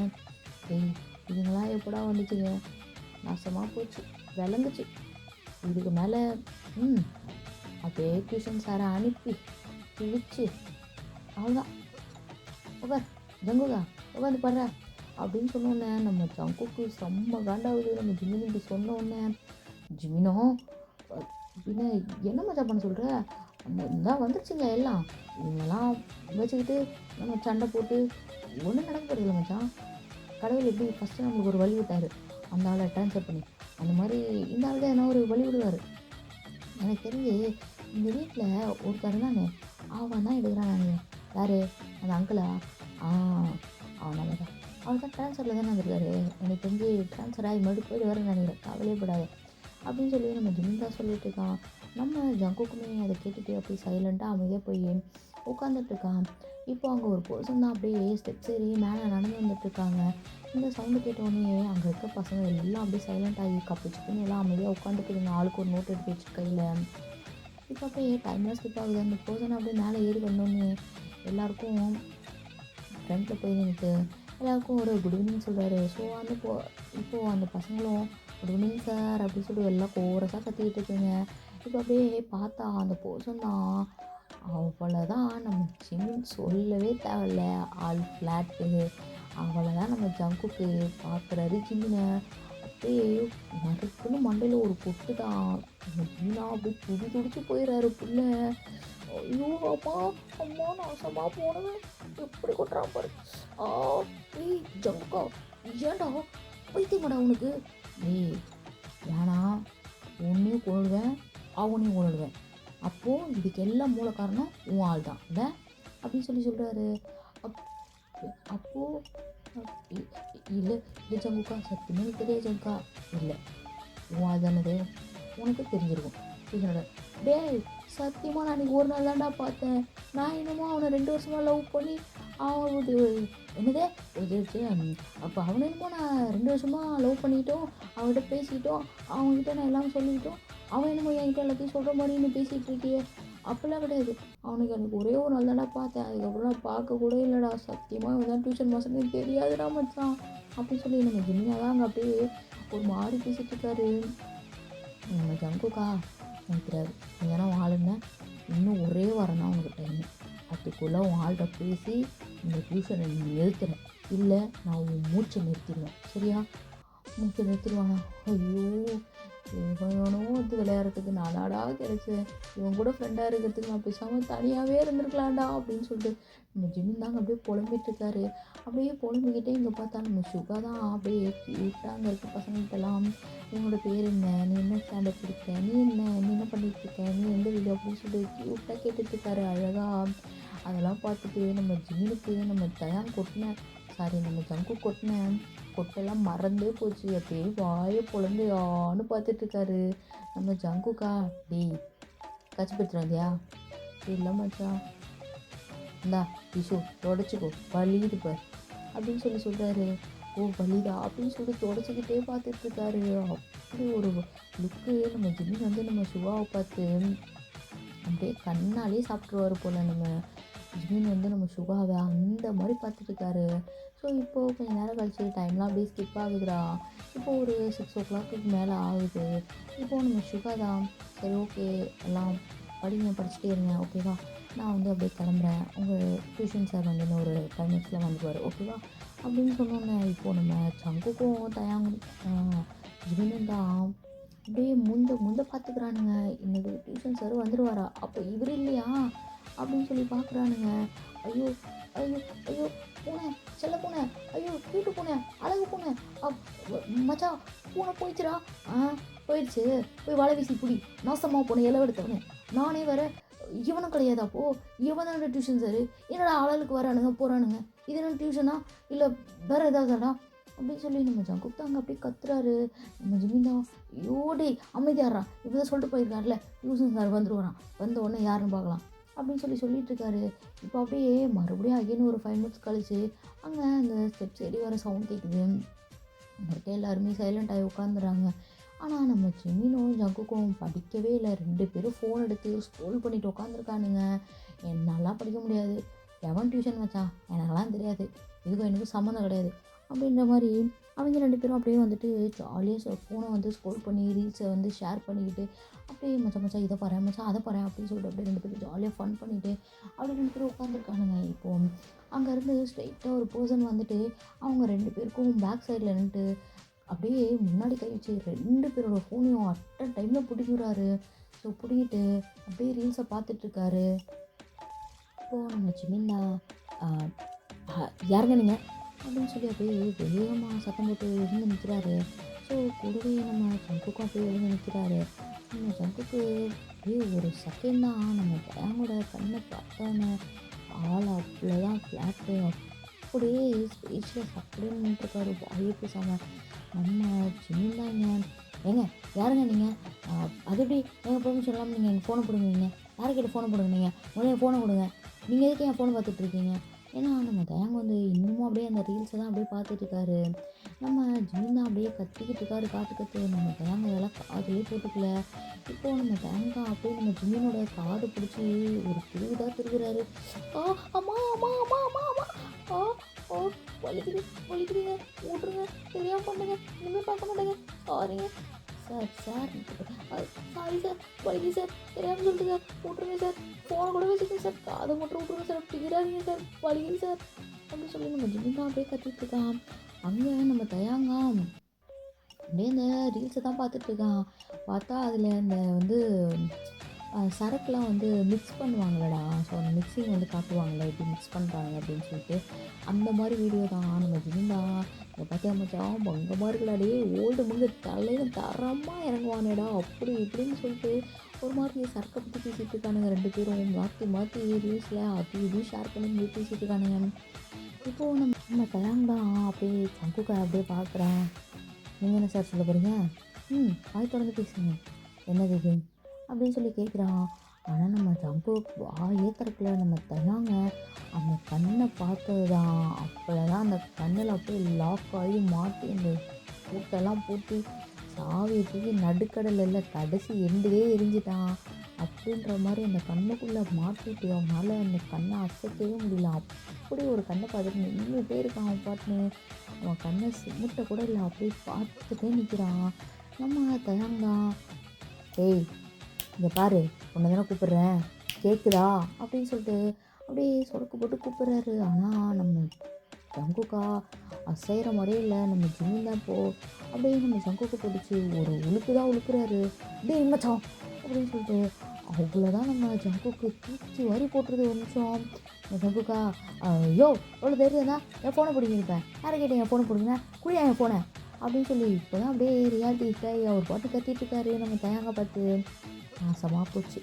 இதுங்களாம் எப்படா வந்துச்சுங்க, நாசமாக போச்சு, விளங்குச்சு. இதுக்கு மேலே அப்படியே டியூஷன் சாரை அனுப்பி பிடிச்சி அவ்வளோதான் உட்கார் ஜங்குக்கா உட்காந்து பாடுற அப்படின்னு சொன்னோன்னே நம்ம ஜங்குக்கு செம்ம காண்டாகுது. நம்ம ஜிமினுக்கு சொன்னோன்னே ஜிமினோ பின்ன என்ன மச்சா பண்ண சொல்கிற, இந்த வந்துருச்சுங்க எல்லாம் இவங்கெல்லாம் வச்சுக்கிட்டு நம்ம சண்டை போட்டு ஒன்றும் நடக்க போகிறது இல்லை மச்சான். கடவுள் எப்படி ஃபஸ்ட்டு நம்மளுக்கு ஒரு வழி விட்டார், அந்த ஆளை ட்ரான்ஸ்ஃபர் பண்ணி, அந்த மாதிரி இந்த ஆள் தான் என்ன ஒரு வழி விடுவார். எனக்கு தெரிஞ்சு இந்த வீட்டில் ஒருத்தர் தானே அவன் தான் எடுக்கிறான். யார் அந்த அங்கிளா? அவனால தான் அவர் தான் ட்ரான்ஸ்ஃபரில் தானே வந்திருக்காரு. எனக்கு தெரிஞ்சு ட்ரான்ஸ்ஃபர் ஆகி மறுபடியும் போய்ட்டு வரேன்னு நினைக்கிறேன், கவலையப்படாது அப்படின்னு சொல்லி நம்ம ஜிமின் தான் சொல்லிட்டு இருக்கான். நம்ம ஜங்குக்குமே அதை கேட்டுட்டு அப்படியே சைலண்ட்டாக அமைதியாக போய் உட்காந்துட்ருக்கான். இப்போ அங்கே ஒரு பர்சன் தான் அப்படியே ஸ்டெப்ஸ் ஏறி மேலே நடந்து வந்துட்டுருக்காங்க. இந்த சவுண்டு கேட்டோடனே அங்கே இருக்க பசங்க எல்லாம் அப்படியே சைலண்ட் ஆகி கப்பிச்சுக்குன்னு எல்லாம் அமைதியாக உட்காந்துக்குதுங்க. ஆளுக்கு ஒரு நோட் எடுத்து வச்சு கையில். இப்போ அப்படியே டைம்லாம் ஸ்கிப் ஆகுது. அந்த பர்சன் அப்படியே மேலே ஏறி வந்தோடனே எல்லாருக்கும் ஃப்ரெண்டில் போய் நின்றுட்டு எல்லாருக்கும் ஒரு குட் ஈவினிங் சொல்கிறாரு. ஸோ இப்போது அந்த பசங்களும் குட் ஈவினிங் சார் அப்படின்னு சொல்லி எல்லாம் கோரஸாக கத்திக்கிட்டு இருக்குங்க. இப்போ அப்படியே பார்த்தா அந்த பர்சன் தான். அவ்வளோதான் நம்ம ஜிமின் சொல்லவே தேவையில்ல. ஆள் ஃப்ளாட்டு. அவ்வளோதான் நம்ம ஜங்குக்கு பார்க்குறாரு ஜிமினை. அப்படியே நறுக்குன்னு மண்டையில் ஒரு கொட்டு தான். நம்ம ஜிமினா அப்படியே துடிச்சு போயிடுறாரு புள்ள. ஐயோ அப்பா, அம்மா நாசமாக போனவன் எப்படி கொட்டுறான் பாரு. ஆ ஏய் ஜங்குக்கா, ஏன்டா பைத்தியமாடா உனக்கு? ஏய் வேணாம், உன்னையும் கொள்ளுவேன் அவனையும் கொள்ளுவேன். அப்போது இதுக்கு எல்லாம் மூல காரணம் உன் ஆள் தான் இல்லை அப்படின்னு சொல்கிறாரு. அப்போது இல்லை இல்லை ஜங்குக்கா, சத்தியமாக எனக்கு தெரியாது ஜங்குக்கா. இல்லை உன் ஆள் தானது, உனக்கு தெரிஞ்சிருக்கும். டேய் சத்தியமாக நான் இன்றைக்கி ஒரு நாள் தான்டா பார்த்தேன். நான் என்னமோ அவனை 2 வருஷமாக லவ் பண்ணி அவன் என்னதே அப்போ அவனை என்னமோ நான் 2 வருஷமாக லவ் பண்ணிக்கிட்டோம், அவன்கிட்ட பேசிக்கிட்டோம், அவன்கிட்ட நான் எல்லாம் சொல்லிக்கிட்டோம், அவன் என்னமோ என்கிட்ட எல்லாத்தையும் சொல்கிற மாதிரி இன்னும் பேசிகிட்டு இருக்கியே. அப்போல்லாம் கிடையாது. அவனுக்கு எனக்கு ஒரே ஒரு நாள் தானே பார்த்தேன், அதுக்கப்புறம் நான் பார்க்க கூட இல்லைடா. சத்தியமாக இவன் தான் டியூஷன் மாஸ்டர்னு தெரியாதுடா மச்சான் அப்படின்னு சொல்லி நம்ம ஜிமினா தான் அங்கே அப்படியே ஒரு மாதிரி பேசிகிட்டு இருக்காரு. நம்ம ஜங்குக்கா எனக்கு தெரியாது, ஏன்னா உன் ஆளுங்க இன்னும் ஒரே வாரம் தான் உனக்கு டைமு. அதுக்குள்ளே உன் ஆள்கிட்ட பேசி இந்த டியூஷனை நீ நிறுத்துறேன், இல்லை நான் உன் மூச்சை நிறுத்திடுவேன். சரியா? மூச்சை நிறுத்திடுவாங்க. ஐயோ இவனோ வந்து விளையாடுறதுக்கு நானாடா கிடச்சேன், இவன் கூட ஃப்ரெண்டாக இருக்கிறதுக்கு நான் பேசாமல் தனியாகவே இருந்திருக்கலாம்டா அப்படின்னு சொல்லிட்டு நம்ம ஜிமின் தாங்க அப்படியே புலம்பிகிட்ருக்காரு. அப்படியே புலம்பிக்கிட்டே இங்கே பார்த்தா நம்ம சுகா தான் அப்படியே க்யூட்டாக அங்கே இருக்க பசங்கள்கிட்டலாம் உன்னோட பேர் என்ன, நீ என்ன ஸ்டாண்டர்ட் படிக்கிற, நீ என்ன பண்ணிகிட்டு இருக்க, நீ எந்த வீடியோ அப்படின்னு சொல்லிட்டு க்யூட்டாக கேட்டுட்ருக்காரு அழகாக. அதெல்லாம் பார்த்துட்டு நம்ம ஜிமினுக்கு நம்ம தயான் நம்ம ஜங்கு கொட்டெல்லாம் மறந்தே போச்சு. அப்படியே வாயை பொழந்து யான்னு பார்த்துட்ருக்காரு நம்ம ஜங்குக்கா. டேய் கச்சி படுத்துட்டு வந்தியா? இல்லை மச்சான், இந்தா டிஷு தொடச்சிக்கோ, வலியுது பார் அப்படின்னு சொல்கிறாரு. ஓ வலிதா அப்படின்னு சொல்லி தொடச்சிக்கிட்டே பார்த்துட்ருக்காரு. அப்படி ஒரு லுக்கு நம்ம ஜிமின் வந்து நம்ம சுகாவை பார்த்து அப்படியே கண்ணாலே சாப்பிட்ருவாரு போல். நம்ம ஜிமின் வந்து நம்ம சுகாவை அந்த மாதிரி பார்த்துட்ருக்காரு. ஸோ இப்போது கொஞ்சம் நேரம் கழிச்சு டைம்லாம் அப்படியே ஸ்கிப் ஆகுதுடா. இப்போது ஒரு 6 o'clock மேலே ஆகுது. இப்போது நம்ம சுகா தான் சரி ஓகே எல்லாம் படிச்சுட்டே இருங்க ஓகேவா, நான் வந்து அப்படியே கிளம்புறேன், உங்கள் டியூஷன் சார் வந்து இன்னும் ஒரு 5 minutes வந்துடுவார் ஓகேவா அப்படின்னு சொன்னோன்னே இப்போது நம்ம சங்குக்கும் ஜிமினும் தான் அப்படியே முந்த பார்த்துக்கிறானுங்க. இன்னைக்கு டியூஷன் சார் வந்துடுவாரா, அப்போ இவர் இல்லையா அப்படின்னு சொல்லி பார்க்குறானுங்க. ஐயோ ஐயோ ஐயோ பூனை, செல்ல பூனை, ஐயோ வீட்டு பூனை, அழகு பூனை, மச்சா பூனை போயிடுச்சுடா. போயிடுச்சு, போய் வலை வீசி பிடி, நாசமாக போன இலவெடுத்தவனே. நானே வேறு இவனும் கிடையாது. அப்போது இவன் தானே டியூஷன் சார், என்னடா ஆளுக்கு வரானுங்க போகிறானுங்க, இது என்ன டியூஷனா இல்லை வேறு ஏதாவதுடா அப்படின்னு சொல்லி நம்ம ஜங்குப்தாங்க அப்படியே கத்துறாரு. நம்ம ஜிமின் ஐயோடே அமைதியாடுறா, இவன் சொல்லிட்டு போயிருக்காருல டியூஷன் சார் வந்துடுவாரான், வந்த உடனே யாருன்னு பார்க்கலாம் அப்படின்னு சொல்லிட்டு இருக்காரு. இப்போ அப்படியே மறுபடியும் அகைன் ஒரு 5 minutes கழிச்சு அங்கே அந்த ஸ்டெப்ஸ் ஏறி வர சவுண்ட் கேட்குது. அங்கே இருக்க எல்லாருமே சைலண்ட் ஆகி உட்காந்துறாங்க. ஆனால் நம்ம ஜிமினும் ஜங்குக்கும் படிக்கவே இல்லை. 2 பேரும் ஃபோன் எடுத்து ஸ்க்ரோல் பண்ணிட்டு உட்காந்துருக்கானுங்க. என்னாலாம் படிக்க முடியாது, எவன் டியூஷன் வச்சான் எனக்கெல்லாம் தெரியாது, இதுக்கும் எனக்கும் சம்மந்தம் கிடையாது அப்படின்ற மாதிரி அவங்க 2 பேரும் அப்படியே வந்துட்டு ஜாலியாக ஃபோனை வந்து ஸ்க்ரோல் பண்ணி ரீல்ஸை வந்து ஷேர் பண்ணிக்கிட்டு அப்படியே மச்சான் இதை பாரு மச்சான் அதை பாரு அப்படின்னு சொல்லிட்டு அப்படியே 2 பேரும் ஜாலியாக ஃபன் பண்ணிவிட்டு அப்படியே 2 பேரும் உட்காந்துருக்கானுங்க. இப்போது அங்கேருந்து ஸ்ட்ரெயிட்டாக ஒரு பர்சன் வந்துட்டு அவங்க 2 பேருக்கும் பேக் சைடில் நின்றுட்டு அப்படியே முன்னாடி கை வச்சு 2 பேரோட ஃபோனையும் அட்ட டைமில் பிடிக்கிறாரு. ஸோ பிடிக்கிட்டு அப்படியே ரீல்ஸை பார்த்துட்ருக்காரு. இப்போது நம்ம சின்ன யாருங்க நீங்கள் அப்படின்னு சொல்லி அப்படியே வேகமாக சத்தம் போட்டு எழுந்து நிற்கிறாரு. ஸோ கூடவே நம்ம ஜங்குக்கும் அப்படியே எழுந்து நிற்கிறாரு. நம்ம ஜங்குக்கு அப்படியே ஒரு செகண்ட் தான் நம்ம தயாங்கோட கண்ணை பார்த்தோன்னே ஆள் அவ்வளோதான் ஃப்ளாட்டு, அப்படியே ஸ்பீச்லெஸ் அப்படியே நின்றுருக்காரு வாயே பேசாமல். நம்ம சின்னதாங்க ஏங்க யாருங்க நீங்கள், அது எப்படி எங்கள் பெர்மிஷன் இல்லாமல் நீங்கள் எங்கள் ஃபோனை போடுங்க, யாருக்கிட்ட ஃபோனை போடுங்க, நீங்கள் முதல்ல ஃபோனை கொடுங்க, நீங்கள் எதுக்கு என் ஃபோனை பார்த்துட்ருக்கீங்க. ஏன்னா நம்ம தயாங்க வந்து இன்னமும் அப்படியே அந்த ரீல்ஸை தான் அப்படியே பார்த்துட்ருக்காரு. நம்ம ஜிமின் தான் அப்படியே கத்திக்கிட்டு இருக்காரு காட்டு. நம்ம தயாங்க இதெல்லாம் காதுலேயே போட்டுக்கல. இப்போது நம்ம தயாங்க அப்படியே நம்ம ஜிமினோட காது பிடிச்சி ஒரு திருகுறாரு. அம்மா அம்மா அம்மா அம்மா அம்மா வலிக்குதுங்க, விட்ருங்க, தெரியாமல் பண்ணுங்க, இனிமேல் பார்க்க மாட்டேங்க, சாரிங்க சார் சாரி சார், வலிக்குது சார், தெரியாமல் சொல்லிட்டு சார், விட்ருங்க சார், ஃபோனை கூட வச்சுக்கோங்க சார், காதை மட்டும் விட்ருங்க சார், பிடிக்கிறாதீங்க சார், வலிக்குது சார் அப்படின்னு சொல்லி நம்ம ஜிமின் அப்படியே கத்திட்டு இருக்கான். அங்கே நம்ம தயாங்க அப்படியே இந்த ரீல்ஸை தான் பார்த்துட்ருக்கான். பார்த்தா அதில் இந்த வந்து சரக்குலாம் வந்து மிக்ஸ் பண்ணுவாங்களடா. ஸோ அந்த மிக்ஸிங் வந்து காட்டுவாங்கள்ல, எப்படி மிக்ஸ் பண்ணுறாங்க அப்படின்னு சொல்லிட்டு அந்த மாதிரி வீடியோ தான் நம்ம ஜிமின் தான். இதை பார்த்தியா மச்சான், பங்கமாக இருக்குடாடே, ஓல்டு மங்க தலையில் தரமாக இறங்குவானேடா அப்படி இப்படின்னு சொல்லிட்டு ஒரு மாதிரி சரக்கை பற்றி பேசிகிட்டு இருக்கானுங்க 2 பேரும். மாற்றி மாற்றி ரீல்ஸில் அது இதுவும் ஷேர் பண்ணி பேசிகிட்டு இருக்கானுங்க. இப்போது நம்ம தயாங் தான் அப்படியே சங்குக்கை அப்படியே பார்க்குறேன். நீங்கள் என்ன சார் சொல்ல போகிறீங்க? வாய் திறந்து பேசுங்க, என்னது இது அப்படின்னு சொல்லி கேட்குறான். ஆனால் நம்ம ஜங்கு வாயே திறக்கல. நம்ம தயாங்க அந்த கண்ணை பார்த்தது தான், அப்போதான் அந்த கண்ணில் அப்படியே லாக் ஆகி மாட்டி அந்த பூட்டெல்லாம் போட்டு சாவியை தூக்கி நடுக்கடலில் கடைசி எண்டுவே எரிஞ்சிட்டான். அப்படின்ற மாதிரி அந்த கண்ணுக்குள்ளே மாட்டிட்டு அவனால் அந்த கண்ணை அசைக்கவே முடியல. அப்படி ஒரு கண்ணை பார்த்துட்டு நின்றுட்டே இருக்கான். அவன் பாட்டுன்னு அவன் கண்ணை சிமிட்ட கூட இல்லை, அப்படியே பார்த்துட்டே நிற்கிறான். நம்ம தயாங்தான், ஏய் இங்கே பாரு, உன்னை தானே கூப்பிட்றேன், கேட்குதா அப்படின்னு சொல்லிட்டு அப்படியே சொடக்கு போட்டு கூப்பிட்றாரு. ஆனால் நம்ம ஜங்குக்கா அசைகிற மாதிரியே இல்லை. நம்ம ஜிமின் தான் அப்படியே நம்ம ஜங்குக்கு பிடிச்சி ஒரு உழுக்கு தான் உழுக்குறாரு. டே மச்சான் அப்படின்னு சொல்லிட்டு அவ்வளோதான் நம்ம ஜங்குக்கு தூக்கி வாரி போட்டுருது. ஒரு நிமிஷம் ஜங்குக்கா, யோ எவ்வளோ தைரியம் தான் என் ஃபோனை பிடிங்கிருப்பேன், யாரை கேட்டேன் என் ஃபோனை பிடிங்க, குழியா என் ஃபோனை அப்படின்னு சொல்லி இப்போ தான் அப்படியே ரியாலிட்டி ஹிட்டாகி அவர் பாட்டு கத்திட்டு இருக்காரு. நம்ம தயாங்க பார்த்து நாசமாக போச்சு.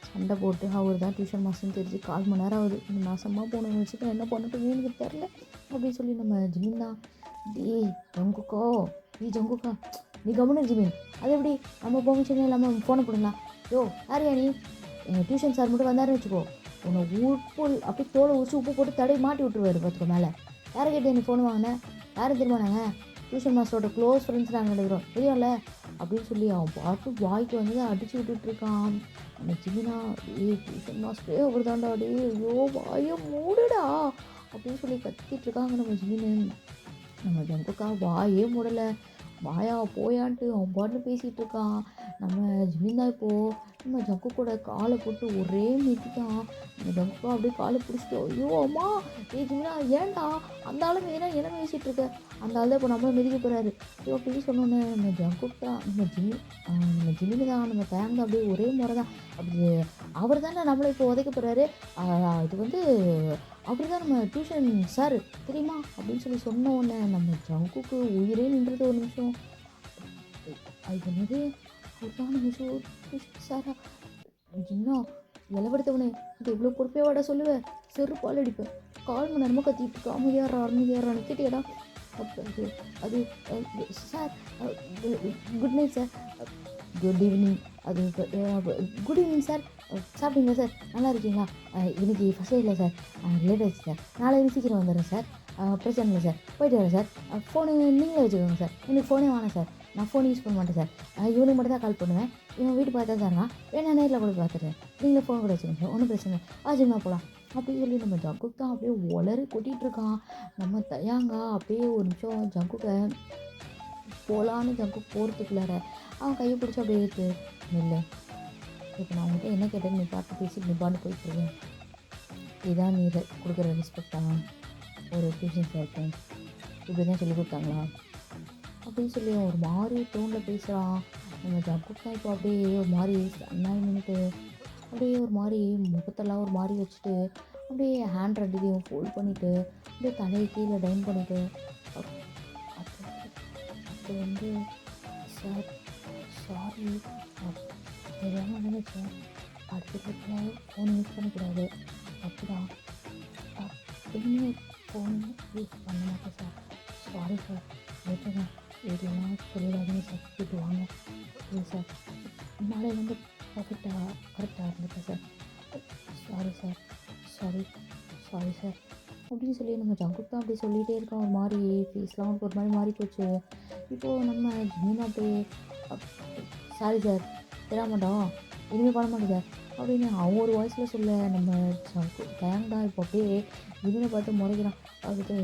சண்டை போட்டு அவர் தான் டியூஷன் மாஸ்டர்னு தெரிஞ்சு 1/4 மணி நேரம் ஆகுது. இந்த நாசமாக போனவங்க வச்சுட்டு என்ன பண்ணிட்டு எனக்கு தெரில அப்படின்னு சொல்லி நம்ம ஜிமின் தான், ஜங்குக்கா ஜங்குக்கா நீ கவனம் ஜிமின், அது எப்படி நம்ம பெர்மிஷனே இல்லாமல் ஃபோனை போடலாம்? யோ யாரையா நீ, எங்கள் டியூஷன் சார் மட்டும் வந்தாருன்னு வச்சுக்கோ, உன்னை உப்பு அப்படியே தோலை உரிச்சு உப்பு போட்டு தடவை மாட்டி விட்டுருவாரு பார்த்துக்கோ. மேலே யாரை கேட்டேன் நீ ஃபோன் வாங்கினேன், யாரும் தெரியுமா, நாங்கள் டியூஷன் மாஸ்டரோட க்ளோஸ் ஃப்ரெண்ட்ஸ் நாங்கள் எடுக்கிறோம் தெரியும்ல அப்படின்னு சொல்லி அவன் பாட்டு வாய்க்கு வந்து அடிச்சு விட்டுட்ருக்கான். நம்ம ஜிமினா, டியூஷன் மாஸ்டரே ஒரு தாண்டா, ஐயோ வாயை மூடுடா அப்படின்னு சொல்லி கத்திட்டு இருக்காங்க நம்ம ஜிமினு. நம்ம ஜங்குக்கா வாயே மூடலை, வாயா போயான்ட்டு அவன் பாட்டு பேசிகிட்டு இருக்கான். நம்ம ஜிமின் தான் இப்போது நம்ம ஜங்கு கூட காலை போட்டு ஒரே மீட்டி தான். நம்ம ஜங்குக்கா அப்படியே காலை பிடிச்சிட்டு, ஐயோ அம்மா ஜிமினா ஏன்டா அந்த ஆளும் ஏன்னா என்ன பேசிகிட்டு இருக்க, அந்த ஆள் தான் இப்போ நம்மளை மிதிக்க போகிறாரு ஐயோ அப்படின்னு சொன்னோன்னே நம்ம ஜங்குக்கு தான் நம்ம ஜிமினு தான் நம்ம தயாங்க அப்படியே ஒரே முறை தான் அப்படி அவர் தானே நம்மளை இப்போ உதைக்க போகிறாரு, இது வந்து அவர் தான் நம்ம டியூஷன் சார் தெரியுமா அப்படின்னு சொல்லி சொன்ன உடனே நம்ம ஜங்குக்கு உயிரே நின்றது. ஒரு நிமிஷம், அது என்னது அவர் தான் நம்ம டியூஷன் சாரா, இன்னும் இலவெடுத்தவனே இது இவ்வளோ பொறுப்பே வாடா சொல்லுவேன், செருப்பால் அடிப்பேன், 1/4 மணி நேரமாக கத்திட்டு இருக்கா, அமைதியாரான்னு கேட்டியாடா. அது sir good night sir, good evening, அது குட் ஈவினிங் சார், சாப்பிட்டீங்களா சார், நல்லா இருக்கீங்களா, இன்றைக்கி ஃபஸ்ட் இல்லை சார், லேட் ஆகிடுச்சு சார், நாளைக்கு சீக்கிரம் வந்துடுறேன் சார், பிரச்சனை இல்லை சார், போய்ட்டு வரேன் சார், ஃபோனு நீங்களே வச்சுக்கோங்க சார், எனக்கு ஃபோனே வேணாம் சார், நான் ஃபோன் யூஸ் பண்ண மாட்டேன் சார், இவனுக்கு மட்டும் தான் கால் பண்ணுவேன், இவன் வீட்டு பார்த்தா சார்னா வேணா நேரில் கூட பார்த்துறேன், நீங்களே ஃபோன் கூட வச்சுக்கோங்க சார், ஒன்றும் பிரச்சனை இல்லை, ஜிம்மா போகலாம் அப்படின்னு சொல்லி நம்ம ஜங்குக்கு தான் அப்படியே உளறி கொட்டிகிட்ருக்கான். நம்ம தயாங்க அப்படியே ஒரு நிமிஷம் ஜங்குக்கை போகலான்னு ஜங்குக்கு போகிறதுக்குள்ளார அவன் கையை பிடிச்சி அப்படியே எடுத்து இல்லை, இப்போ நான் அவங்ககிட்ட என்ன கேட்டேன்னு நீ பாட்டு பேசி நீ பாட்டு போயிட்டுருவேன், இதுதான் நீ கொடுக்குற ரெஸ்பெக்டாக ஒரு டியூஷன் சாருக்கு இப்படி தான் சொல்லி கொடுத்தாங்களா அப்படின்னு சொல்லி ஒரு மாதிரி டோனில் பேசுகிறான். நம்ம ஜங்குக்கு தான் இப்போ அப்படியே ஒரு மாதிரி அண்ணாய் நின்றுட்டு அப்படியே ஒரு மாதிரி முகத்தெல்லாம் ஒரு மாதிரி வச்சுட்டு அப்படியே ஹேண்ட் ரெண்டையும் ஃபோல்ட் பண்ணிவிட்டு அப்படியே தலையை கீழே டவுன் பண்ணிவிட்டு அது வந்து சார் சாரி தெரியாமல் நினைச்சேன், அடுத்த ஃபோன் யூஸ் பண்ணக்கூடாது அப்படிதான், இனிமேல் ஃபோன் யூஸ் பண்ண மாட்டேன் சார், சாரி சார், கேட்டுங்க இதெல்லாம் சொல்லிடாதீங்க சார், கேட்டு வாங்க ப்ளீஸ் சார், நாளையிலேருந்து கரெக்டாக இருந்துட்டேன் sir, sorry sir sorry sir அப்படின்னு சொல்லி நம்ம ஜங்குக்கு தான் அப்படி சொல்லிகிட்டே இருக்கோம். ஒரு மாதிரி ஃபேஸ்லாம் ஒரு மாதிரி மாறி போச்சு. இப்போது நம்ம ஜிமின் அப்படியே சாரி சார் தெரியாமட்டோம் இனிமேல் பண்ண மாட்டேன் சார் அப்படின்னு அவங்க ஒரு வாய்ஸில் சொல்ல நம்ம டேங் தான் இப்போ அப்படியே ஜிமினை பார்த்து முறைக்கிறான். அதுக்கு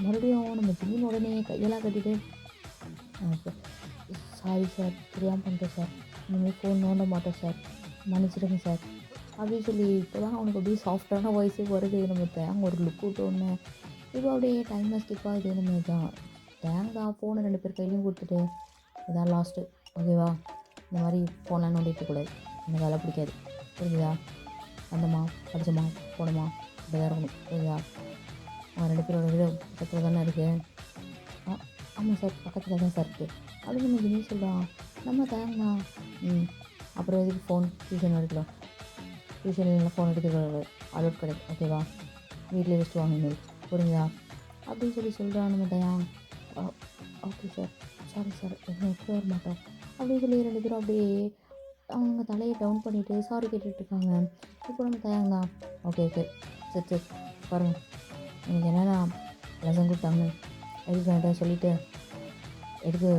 மறுபடியும் நம்ம ஜிமின் உடனே கையெல்லாம் கட்டிட்டு சாரி சார், தெரியாமல் பண்ணிட்டேன் சார், இனிமேல் ஃபோன் நோண்ட மாட்டேன் சார், மன்னிச்சிடுங்க சார் அப்படின்னு சொல்லி இப்போ தான் அவனுக்கு அப்படியே சாஃப்டான வாய்ஸே வருது. நம்ம தேங்க ஒரு லுக் விட்டோன்னே இப்போ அப்படியே டைம்லாம் ஸ்கிப் ஆகுது. நம்ம தேங்காய் ஃபோனை 2 பேர் கையிலையும் கொடுத்துட்டு இதான் லாஸ்ட்டு, ஓகேவா, இந்த மாதிரி ஃபோன்லாம் நோண்டிட்டு இருக்கக்கூடாது, எனக்கு அதெல்லாம் பிடிக்காது, புரிஞ்சுதா, வந்தோமா படித்தோமா போனோமா இப்படி தான் இருக்கணும், புரியுதா, அவன் 2 பேரோட வீடு பக்கத்தில் தானே இருக்குது. ஆமாம் சார், பக்கத்தில் தான் சார் இருக்குது அப்படின்னு நம்ம திடீர்னு சொல்கிறான். நம்ம தேங்கண்ணா அப்புறம் எதுக்கு ஃபோன், டியூஷன் எடுக்கலாம், டியூஷன்லாம் ஃபோன் எடுத்துக்கிறது அலோட் கிடையாது, ஓகேவா, வீட்டிலே வச்சுட்டு வாங்க இனிமேல், புரியுதா அப்படின்னு சொல்கிறான். நம்ம தயாங் ஓகே சார், சாரி சார், எதுவும் எடுத்து வர மாட்டோம் அப்படின்னு சொல்லி 2 பேரும் அப்படியே அவங்க தலையை டவுன் பண்ணிவிட்டு சாரி கேட்டுட்ருக்காங்க. இப்போ நம்ம தயாங் தான் ஓகே ஓகே சரி சரி பாருங்கள், எனக்கு என்னென்னா லெசன் கொடுத்தாங்க எடுக்க வேண்டாம் சொல்லிவிட்டு எடுத்து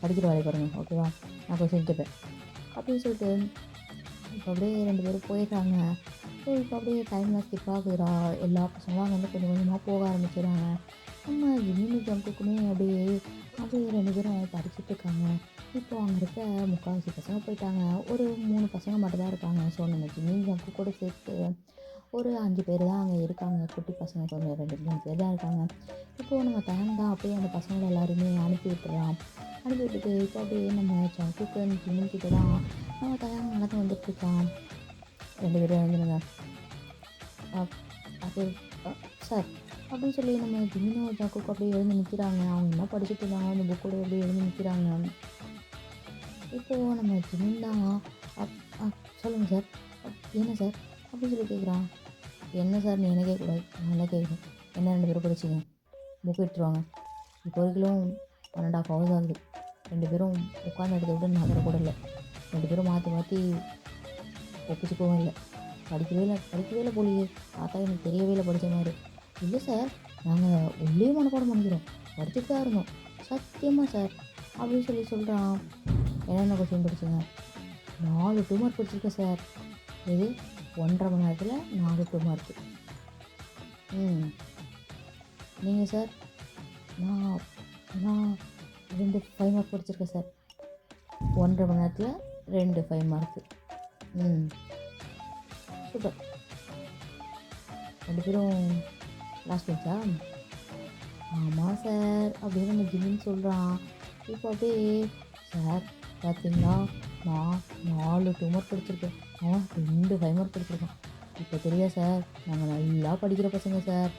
படிக்கிற வேலையை பாருங்கள், ஓகேவா, நான் கொஸ்டின் கேட்பேன் அப்படின்னு சொல்லிட்டு இப்போ அப்படியே 2 பேரும் போயிடுறாங்க. ஸோ இப்போ அப்படியே டைம்லாம் ஸ்கிப் ஆகுதுடா, எல்லா பசங்களும் அங்கே வந்து கொஞ்சம் கொஞ்சமாக போக ஆரம்பிச்சிடுறாங்க. நம்ம ஜிமினி ஜங்குக்குமே அப்படியே 2 பேரும் படிச்சுட்டு இருக்காங்க. இப்போ அங்கே இருக்க முக்கால்வாசி பசங்க போயிட்டாங்க, ஒரு 3 பசங்க மட்டும் தான் இருக்காங்க. ஸோ நம்ம ஜிமினி ஜங்கு கூட சேர்த்து ஒரு 5 பேர் தான் அங்கே இருக்காங்க. குட்டி பசங்க கொஞ்சம் 2 3 பேர் தான் இருக்காங்க. இப்போது நம்ம டைம் தான் அப்படியே அந்த பசங்களை எல்லாருமே அனுப்பி விட்டுறோம். அனுப்பி விட்டுட்டு இப்போ அப்படியே நம்ம ஜங்குக்கு ஜிமின் கிட்ட தான் நம்ம தயாங்க நடந்து வந்துட்டுருக்கான். 2 பேரும் எழுந்துருங்க அது சார் அப்படின்னு சொல்லி நம்ம ஜிமினும் ஜங்குக்கு அப்படியே எழுந்து நிற்கிறாங்க. அவங்க என்ன படிச்சுட்டு இருந்தாங்க அந்த புக்கோட அப்படியே எழுந்து நிற்கிறாங்க. இப்போது நம்ம ஜிமின் தான் சொல்லுங்கள் சார், என்ன சார் அப்படின்னு சொல்லி கேட்குறான். என்ன சார் நீ என்ன கேட்கக்கூடாது, நான் என்ன கேட்குறேன், என்ன 2 பேரும் படிச்சிங்க, புக் எடுத்துருவாங்க. இப்போ வரைக்கும் 1.5 hours ஆகுது, 2 பேரும் உட்காந்து எடுத்த விட நகர கூட இல்லை, 2 பேரும் மாற்றி மாற்றி ஒப்பிச்சுக்கவும் இல்லை, படிக்கவே இல்லை போலியே, பார்த்தா எனக்கு தெரியவே இல்லை படித்த மாதிரி. இல்லை சார், நாங்கள் உள்ளே மனப்பாடம் பண்ணிக்கிறோம், படிச்சுட்டு தான் இருந்தோம், சத்தியமாக சார் அப்படின்னு சொல்கிறான். என்னென்ன கொஸ்டின் படிச்சிங்க, 4 2 மார்க் படிச்சிருக்கேன் சார். இது 1.5 மணி நேரத்தில் 4 2 மார்க்கு. நீங்கள் சார், நான் 2 5 மார்க் படிச்சிருக்கேன் சார். 1.5 மணி நேரத்தில் 2 5 மார்க்கு. சூப்பர். 2 பேரும் லாஸ்ட் பெஞ்சா? ஆமாம் சார் அப்படின்னு நம்ம ஜிமின்னு சொல்கிறான். இப்போ அப்படியே சார் பார்த்தீங்களா, நான் 4 2 மார்க் படிச்சிருக்கேன், அவன் 2 5 மார்க் படிச்சிருக்கான். இப்போ தெரியா சார், நாங்கள் நல்லா படிக்கிற பசங்க சார்,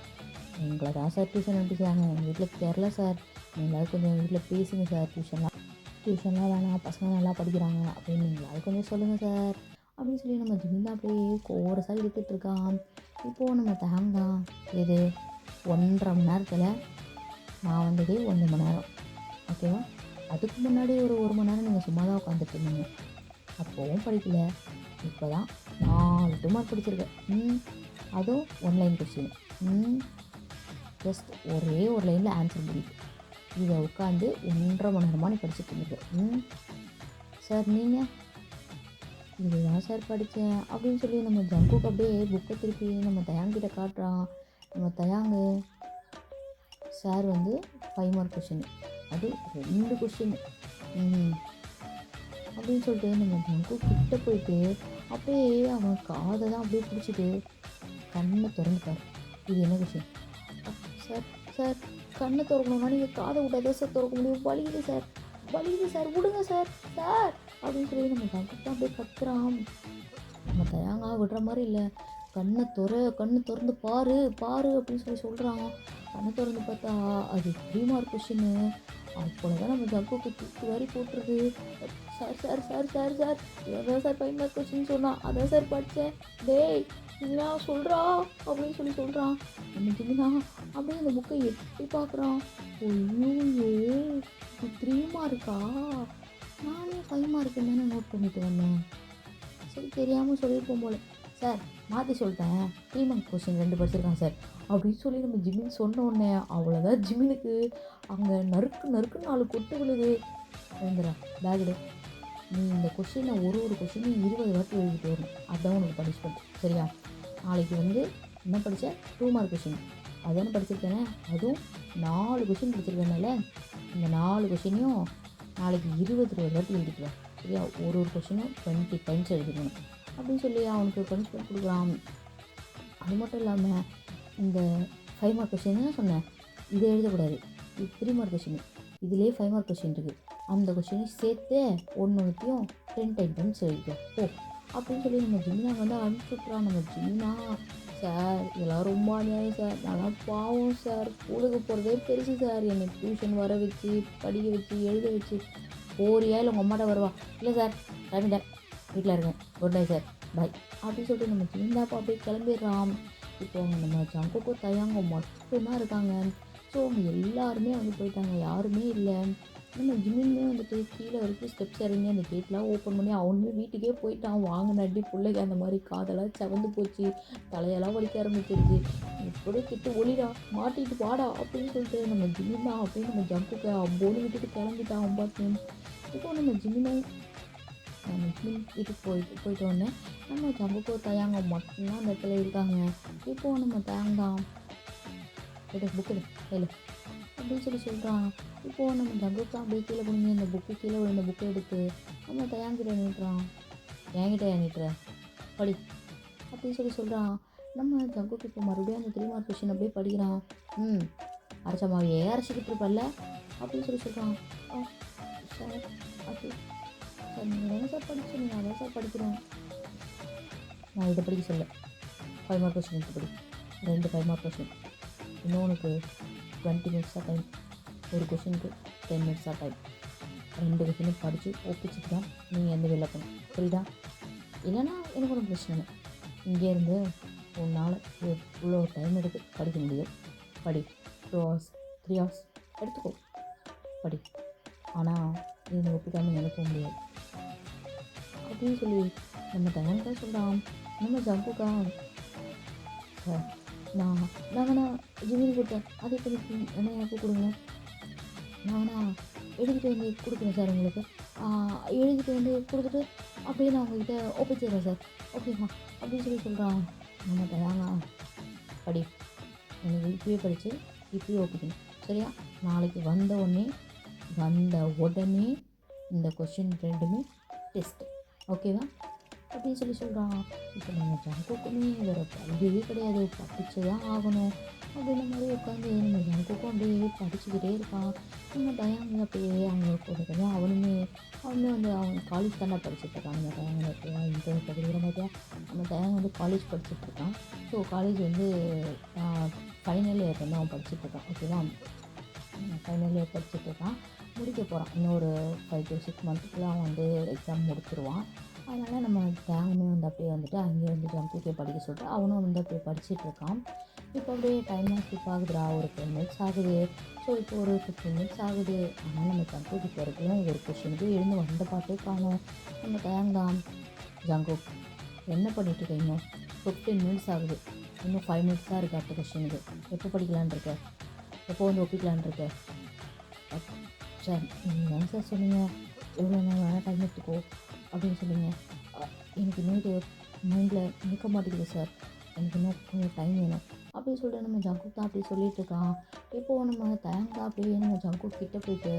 எங்களை தான் சார் டியூஷன் அனுப்பிச்சாங்க, எங்கள் வீட்டில் தெரில சார், நீங்களாவது கொஞ்சம் எங்கள் வீட்டில் பேசுங்க சார், டியூஷன்லாம் வேணாம், பசங்க நல்லா படிக்கிறாங்க அப்படின்னு நீங்களாவது கொஞ்சம் சொல்லுங்கள் சார் அப்படின்னு சொல்லி நம்ம ஜிமின் அப்படியே கோரஸாக இழுத்துட்ருக்கான். இப்போது நம்ம தேங் தான் இது 1.5 மணி நேரத்தில் நான் வந்ததே 1 மணி நேரம், ஓகேவா, அதுக்கு முன்னாடி ஒரு 1 மணி நேரம் நீங்கள் சும்மா தான் உட்காந்துட்டு இருந்தீங்க, அப்போவும் படிக்கல, இப்போ தான் 4 2 மார்க் படிச்சிருக்கேன். அதுவும் 1 லைன் கொஸ்டின், ஜஸ்ட் ஒரே ஒரு லைனில் ஆன்சர் முடியுது, இதை உட்காந்து 1.5 மணி நேரமாக நீ படிச்சுட்டு இருந்தது. சார் நீங்கள் இதுதான் சார் படித்தேன் அப்படின்னு சொல்லி நம்ம ஜங்குக்கு அப்படியே புக்கை திருப்பி நம்ம தயாங்கிட்ட காட்டுறான். நம்ம தயாங்கு சார் வந்து 5 மார்க் கொஸ்டின், அது 2 கொஸ்டின் அப்படின்னு சொல்லிட்டு நம்ம ஜங்கு கிட்ட போயிட்டு அப்படியே அவன் காதை தான் அப்படியே பிடிச்சிட்டு கண்ணை திறந்துட்டார். இது என்ன கொஸ்டின் சார், சார் கண்ணை திறக்கணும்னா நீங்கள் காதை விட்டாதான் சார் திறக்க முடியும், வலிக்குது சார் விடுங்க சார் சார் அப்படின்னு சொல்லி நம்ம ஜங்குக்கு தான் அப்படியே கத்துறான். நம்ம தயாங்கா விடுற மாதிரி இல்லை, கண்ணை திறந்து பாரு அப்படின்னு சொல்கிறான். கண்ணை திறந்து பார்த்தா அது 3 மார்க் கொஸ்டின்னு. அப்போல தான் நம்ம ஜங்குக்கு தூக்கி வாரி போட்டுருது. சார் இதான் சார் 5 மார்க் கொஸ்டின் சொன்னான், அதான் சார் படித்தேன், டேய் ஜிமினா சொல்கிறா அப்படின்னு சொல்கிறான். நம்ம ஜிமினா அப்படியே அந்த புக்கை எப்படி பார்க்குறான். ஐயோ 3 மார்க்கா, நானே 5 மார்க்கு தானே நோட் பண்ணிட்டு வந்தேன், சரி தெரியாமல் சொல்லியிருப்போம் போல், சார் மாற்றி சொல்லிட்டேன், 3 மார்க் கொஸ்டின் 2 படிச்சிருக்கான் சார் அப்படின்னு சொல்லி நம்ம ஜிமின் சொன்ன உடனே அவ்வளோதான் ஜிமினுக்கு அங்கே நறுக்கு 4 கொட்டு விழுது. எழுந்துடா பேகுடு, நீ இந்த கொஸ்டினை ஒரு கொஸ்டினையும் 20 வாட்டி எழுதிட்டு வரணும், அதுதான் உனக்கு பனிஷ்மெண்ட், சரியா, நாளைக்கு வந்து என்ன படித்தேன் 2 மார்க் கொஸ்டின் அதானே படிச்சிருக்கேனே, அதுவும் 4 கொஸ்டின் படிச்சிருக்கேனால இந்த 4 கொஸ்டினையும் நாளைக்கு 20 வாட்டி எழுதிக்கலாம், சரியா? ஒரு கொஷினும் 20 டைம்ஸ் எழுதிக்கணும் அப்படின்னு சொல்லி அவனுக்கு பனிஷ்மெண்ட் கொடுக்குறான். அது மட்டும் இல்லாமல் இந்த 5 மார்க் கொஷின் தான் சொன்னேன், இதை எழுதக்கூடாது, இது 3 மார்க் கொஷின், இதுலேயே 5 மார்க் கொஷின் இருக்குது, அந்த கொஷினை சேர்த்து ஒன்றுத்தையும் 10 டைம்ஸ் எழுதிக்கோ ஓ அப்படின்னு சொல்லி நம்ம ஜிமினா வந்து அனுப்பிச்சுட்றான். நம்ம ஜிமினா, சார் இதெல்லாம் ரொம்ப அநியாயம் சார், நல்லா பாவம் சார், ஸ்கூலுக்கு போகிறதே பெருசு சார், என்னை டியூஷன் வர வச்சு படிக்க வச்சு எழுத வச்சு போறியா இல்லை உங்கள் அம்மாட்ட வருவா? இல்லை சார் கிளம்பிட்டேன், வீட்டில் இருக்கேன், குட் நைட் சார், பாய் அப்படின்னு சொல்லிட்டு நம்ம ஜிமினாப்பா அப்படியே கிளம்பிடுறான். இப்போ அவங்க நம்ம ஜங்குக்கோ தயாங்கோ மட்டும்தான் இருக்காங்க. ஸோ அவங்க எல்லாருமே வந்து போயிட்டாங்க, யாருமே இல்லை. நம்ம ஜிமின்மே வந்துட்டு கீழே வரைக்கும் ஸ்டெப்ஸ் இறங்கி அந்த கேட்லாம் ஓப்பன் பண்ணி அவனுமே வீட்டுக்கே போயிட்டான். வாங்கின அடி பிள்ளைக்கு அந்த மாதிரி காதெல்லாம் செவந்து போச்சு, தலையெல்லாம் வலிக்க ஆரம்பிச்சிருச்சு. இப்படியே கிட்ட ஒளிடா மாட்டிட்டு வாடா அப்படின்னு சொல்லிட்டு நம்ம ஜிமினா அப்படின்னு நம்ம ஜங்குக்க அம்போன்னு விட்டுட்டு கிளம்பிட்டான் அம்பாத்து. இப்போ நம்ம ஜிமின் வீட்டுக்கு போயிட்டு உடனே நம்ம ஜங்குக்கோ தயாங்க மட்டும்தான் அந்த இடத்துல இருக்காங்க. இப்போது நம்ம தயாங்தான் புக்கு இல்லை அப்படின்னு சொல்கிறான். இப்போது நம்ம ஜங்குக்கா அப்படியே கீழே குடிங்க, இந்த புக்கு கீழே விழுந்த புக்கை எடுத்து நம்ம தயாங்கிட்ட நீட்டுறான். என்கிட்ட நீட்டுற படி அப்படின்னு சொல்கிறான். நம்ம ஜங்குக்கு இப்போ மறுபடியும் அந்த 3 மார்க் கொஷின் அப்படியே படிக்கிறான். அரைச்சமாவே அரைச்சிக்கிட்டு இருப்பல்ல அப்படின்னு சொல்கிறான். சார் அப்படி சார் நீங்கள் தானே சார் படிச்சு, நீங்கள் அதான் சார் படிக்கிறோம், நான் இதை படிக்க சொல்ல 5 மார்க் கொஷின் எடுத்து படி, 2 5 மார்க் கொஷின், இன்னொன்று 20 மினிட்ஸ் தான் டைம், ஒரு கொஷினுக்கு 10 மினிட்ஸ் தான் டைம், 2 கொஷினும் படித்து ஒப்பிச்சுட்டு தான் நீங்கள் எந்த வெளில போகணும், புரியுதா? இல்லைன்னா எனக்கு ஒன்றும் பிரச்சனை இல்லை, இங்கேருந்து ஒரு நாள் இவ்வளோ டைம் எடுத்து படிக்க முடியும், படி, 2 hours 3 hours எடுத்துக்கோ படி, ஆனால் இது ஒப்பிக்காமல் எனக்கு போக முடியாது அப்படின்னு சொல்லி நம்ம தயாங்கா சொல்கிறான். நம்ம ஜங்குக்கா, சார் நான் வேணா ஜிமினி கொடுத்தேன், அதே பண்ணி என்ன எனக்கு கொடுங்க, நான் வேணா எழுதிட்டு வந்து கொடுக்குறேன் சார் உங்களுக்கு, எழுதிட்டு வந்து கொடுத்துட்டு அப்படியே நான் உங்கள்கிட்ட ஒப்பிச்சிடுறேன் சார், ஓகேவா அப்படின்னு சொல்கிறான். நம்ம தயாங்க படி, எனக்கு இப்பயே படித்து இப்பயே ஒப்பிக்கணும், சரியா? நாளைக்கு வந்த உடனே இந்த கொஷின் 2மே டெஸ்ட், ஓகேவா அப்படின்னு சொல்கிறான். இப்போ நம்ம ஜங்குக்குமே வேறு வழியே கிடையாது, படித்து தான் ஆகணும் அப்படின்ற மாதிரி உட்காந்து நம்ம ஜங்குக்கும் அப்படியே படிச்சுக்கிட்டே இருக்கான். நம்ம தயாங்க அப்படியே அவங்க கொஞ்சம் அவனுமே வந்து அவன் காலேஜ் தானே படிச்சுட்ருக்கான். நம்ம தயாங்க இன்டர்வியூ படிக்கிற மாதிரியா நம்ம தயாங்க வந்து காலேஜ் படிச்சுட்ருக்கான். ஸோ காலேஜ் வந்து ஃபைனல் இயர் வந்து அவன் படிச்சுட்ருக்கான், ஓகேவா? ஃபைனல் இயர் படிச்சுட்ருக்கான், முடிக்க போகிறான், இன்னும் ஒரு 5 to 6 மந்த்துக்குள்ளே அவன் வந்து எக்ஸாம் முடிச்சிருவான். அதனால் நம்ம தேங்குமே வந்து அப்படியே வந்துட்டு அங்கேயே வந்து ஜங்குக்கே படிக்க சொல்லிட்டு அவனும் வந்து அப்படியே படிச்சுட்ருக்கான். இப்போ அப்படியே டைம்லாம் ஸ்கிப் ஆகுதுடா, ஒரு 10 மினிட்ஸ் ஆகுது. ஸோ இப்போ ஒரு 15 மினிட்ஸ் ஆகுது. ஆனால் நம்ம ஜங்குக்கு போகிறதுக்குலாம் ஒரு கொஷினுக்கு எழுந்து வந்த பாட்டே காணோம். நம்ம தேங்காம் ஜங்குக் என்ன பண்ணிகிட்ருக்க, இன்னும் 15 மினிட்ஸ் ஆகுது, இன்னும் 5 மினிட்ஸ் தான் இருக்குது அடுத்த கொஷினுக்கு, எப்போ படிக்கலான் இருக்க, எப்போ வந்து ஒப்பிக்கலான் இருக்க? சார் நீங்கள் தான் சார் சொன்னீங்க எவ்வளோ நேரம் வேணால் டைம் எடுத்துக்கோ அப்படின்னு சொன்னீங்க, எனக்கு இன்னும் இது மைண்டில் நிற்க மாட்டேங்குது சார், எனக்கு இன்னும் கொஞ்சம் டைம் வேணும் அப்படின்னு சொல்லிட்டு நம்ம ஜங்குக் தான் அப்படியே சொல்லிகிட்ருக்கான். இப்போது நம்ம தேங்காய் அப்படியே நம்ம ஜங்குக் கிட்டே போயிட்டு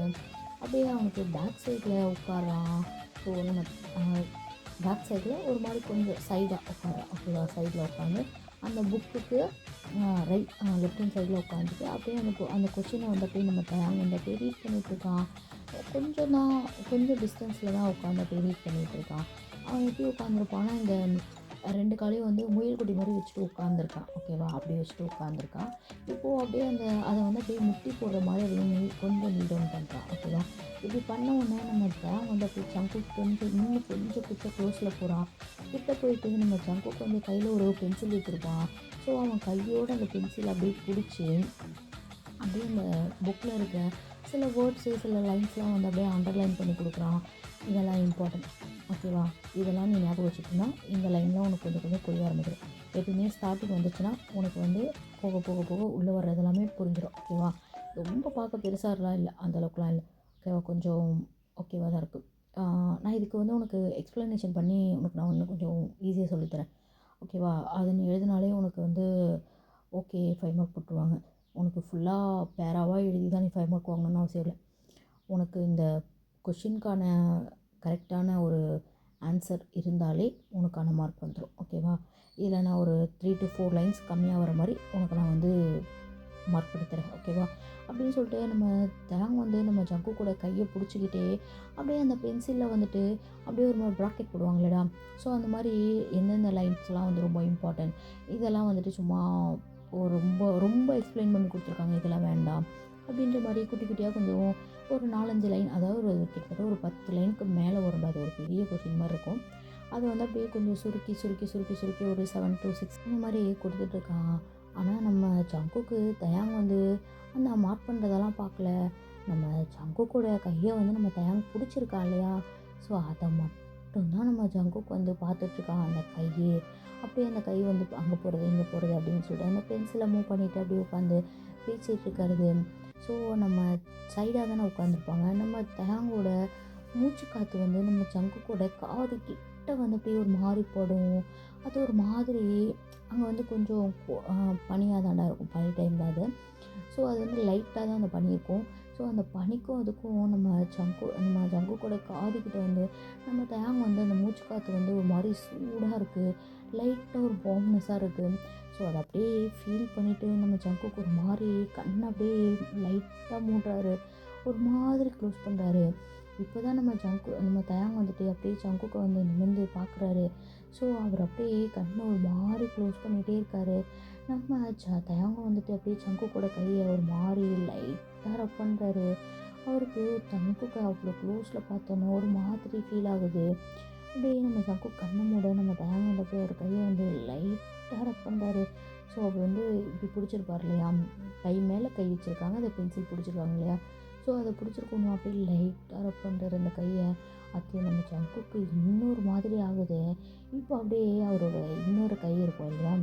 அப்படியே அவனுக்கு பேக் சைடில் உட்காரான். ஸோ நம்ம பேக் சைடில் ஒரு மாதிரி கொஞ்சம் சைடாக உட்காரான், ஓகேவா? சைடில் உட்காந்து அந்த புக்குக்கு லெஃப்ட் ஹேண்ட் சைடில் உட்காந்துட்டு அப்படியே அந்த கொஷினை வந்து அப்படியே நம்ம தேங்க வந்து அப்படியே ரீட் பண்ணிகிட்ருக்கான். கொஞ்சம் டிஸ்டன்ஸில் தான் உட்காந்து அப்படியே ரீட் பண்ணிகிட்ருக்கான். அவன் எப்படி உட்காந்துருப்பான்னா இந்த 2 காலையும் வந்து முயல் குட்டி மாதிரி வச்சுட்டு உட்காந்துருக்கான், ஓகேவா? அப்படி வச்சுட்டு உட்காந்துருக்கான். இப்போது அப்படியே அதை வந்து அப்படியே முட்டி போடுற மாதிரி அப்படியே கொஞ்சம் நீடம் பண்ணுறான், ஓகேவா? இப்படி பண்ண உடனே நம்ம தேங்க வந்து அப்படியே ஜங்குக் கொஞ்சம் கிட்ட க்ளோஸில் போகிறான். கிட்ட போயிட்டு நம்ம ஜங்குக் வந்து கையில் ஒரு பென்சில் வச்சுருப்பான். ஸோ அவன் கையோடு அந்த பென்சில் அப்படியே பிடிச்சி அப்படியே அந்த புக்கில் இருக்க சில வேர்ட்ஸு சில லைன்ஸ்லாம் வந்து அப்படியே அண்டர்லைன் பண்ணி கொடுக்குறான். இதெல்லாம் இம்பார்ட்டன்ட், ஓகேவா? இதெல்லாம் நீ ஞாபகம் வச்சுக்கிட்டோன்னா இந்த லைன்லாம் உனக்கு கொஞ்சம் புரிய ஆரம்பிக்கும். எப்பவுமே ஸ்டார்டிங் வந்துச்சுன்னா உனக்கு வந்து போக போக போக உள்ளே வர்றது எல்லாமே புரிஞ்சிடும், ஓகேவா? ரொம்ப பார்க்க பெருசாகலாம் இல்லை, அந்தளவுக்குலாம் இல்லை, ஓகேவா? கொஞ்சம் ஓகேவாக தான் இருக்குது. நான் இதுக்கு வந்து உனக்கு எக்ஸ்ப்ளனேஷன் பண்ணி உனக்கு நான் இன்னும் கொஞ்சம் ஈஸியாக சொல்லித்தரேன், ஓகேவா? அதை நீ எழுதினாலே உனக்கு வந்து ஓகே 5 மார்க் போட்டுருவாங்க. உனக்கு ஃபுல்லாக பேராவாக எழுதி தான் நீ 5 மார்க் வாங்கணும்னு அவசியம் இல்லை. உனக்கு இந்த கொஷினுக்கான கரெக்டான ஒரு ஆன்சர் இருந்தாலே உனக்கான மார்க் வந்துடும். ஓகேவா? இதில் நான் ஒரு 3 to 4 லைன்ஸ் கம்மியாக வர மாதிரி உனக்கு நான் வந்து மார்க் பண்ணி தரேன். ஓகேவா? அப்படின்னு சொல்லிட்டு நம்ம தேங் வந்து நம்ம ஜங்கு கூட கையை பிடிச்சிக்கிட்டே அப்படியே அந்த பென்சிலில் வந்துட்டு அப்படியே ஒரு மாதிரி ப்ராக்கெட் போடுவாங்களேடா. ஸோ அந்த மாதிரி எந்தெந்த லைன்ஸ்லாம் வந்து ரொம்ப இம்பார்ட்டன்ட், இதெல்லாம் வந்துட்டு சும்மா ரொம்ப ரொம்ப எக்ஸ்பிளைன் பண்ணி கொடுத்துருக்காங்க. இதெல்லாம் வேண்டாம் அப்படின்ற மாதிரி குட்டி குட்டியாக கொஞ்சம் ஒரு 4-5 லைன், அதாவது ஒரு கிட்டத்தட்ட ஒரு 10 லைனுக்கு மேலே வரும். அது ஒரு பெரிய கொஷின் மாதிரி இருக்கும். அது வந்து அப்படியே கொஞ்சம் சுருக்கி சுருக்கி சுருக்கி சுருக்கி ஒரு 7 to 6 இந்த மாதிரி கொடுத்துட்ருக்கான். ஆனால் நம்ம ஜங்குக்கு தயாங் வந்து அந்த மார்க் பண்ணுறதெல்லாம் பார்க்கல. நம்ம ஜங்குக்கோட கையை வந்து நம்ம தயாங் பிடிச்சிருக்கா இல்லையா, ஸோ அதை மட்டும்தான் நம்ம ஜங்குக்கு வந்து பார்த்துட்ருக்கான். அந்த கையே அப்படியே அந்த கை வந்து அங்கே போகிறது இங்கே போகிறது அப்படின்னு சொல்லிட்டு அந்த பென்சிலை மூவ் பண்ணிவிட்டு அப்படியே உட்காந்து பேசிகிட்டு இருக்கிறது. ஸோ நம்ம சைடாக தானே உட்காந்துருப்பாங்க. நம்ம தயாங்கோட மூச்சு காற்று வந்து நம்ம ஜங்குக்கோட காது கிட்ட வந்து அப்படியே ஒரு மாதிரி படும். அது ஒரு மாதிரி அங்கே வந்து கொஞ்சம் பனியாக தாண்டா இருக்கும், பனி டைம் தான் அது. ஸோ அது வந்து லைட்டாக தான் அந்த பனி இருக்கும். ஸோ அந்த பனிக்கும் அதுக்கும் நம்ம ஜங்குக்கோட காதுக்கிட்ட வந்து நம்ம தயாங் வந்து அந்த மூச்சு காற்று வந்து ஒரு மாதிரி சூடாக இருக்குது, லைட்டாக ஒரு வார்ம்னஸாக இருக்குது. ஸோ அதை அப்படியே ஃபீல் பண்ணிவிட்டு நம்ம ஜங்குக்கு ஒரு மாதிரி கண்ணை அப்படியே லைட்டாக மூடுறாரு, ஒரு மாதிரி க்ளோஸ் பண்ணுறாரு. இப்போ தான் நம்ம தயாங் வந்துட்டு அப்படியே ஜங்குக்கை வந்து நிமிர்ந்து பார்க்குறாரு. ஸோ அவர் அப்படியே கண்ணை ஒரு மாதிரி க்ளோஸ் பண்ணிகிட்டே இருக்காரு. நம்ம தயாங்க வந்துட்டு அப்படியே ஜங்குக்கோட கையை ஒரு மாதிரி லைட்டாக ரப் பண்ணுறாரு. அவருக்கு ஜங்குக்கை அவ்வளோ க்ளோஸில் பார்த்தோன்னா ஒரு மாதிரி ஃபீல் ஆகுது. அப்படியே நம்ம ஜங்கு கண்ணை மூட நம்ம தயாங்க வந்து அப்படியே ஒரு கையை வந்து லைட்டாக ரப் பண்ணுறாரு. ஸோ அவர் வந்து இப்படி பிடிச்சிருப்பார் இல்லையா, கை மேலே கை வச்சுருக்காங்க, அதை பென்சில் பிடிச்சிருக்காங்க இல்லையா, ஸோ அதை பிடிச்சிருக்கணும் அப்படியே லைட்டாக ரப் பண்ணுறாரு அந்த கையை. அது நம்ம ஜங்குக்கு இன்னொரு மாதிரி ஆகுது. இப்போ அப்படியே அவரோட இன்னொரு கை இருக்கும் இல்லையா,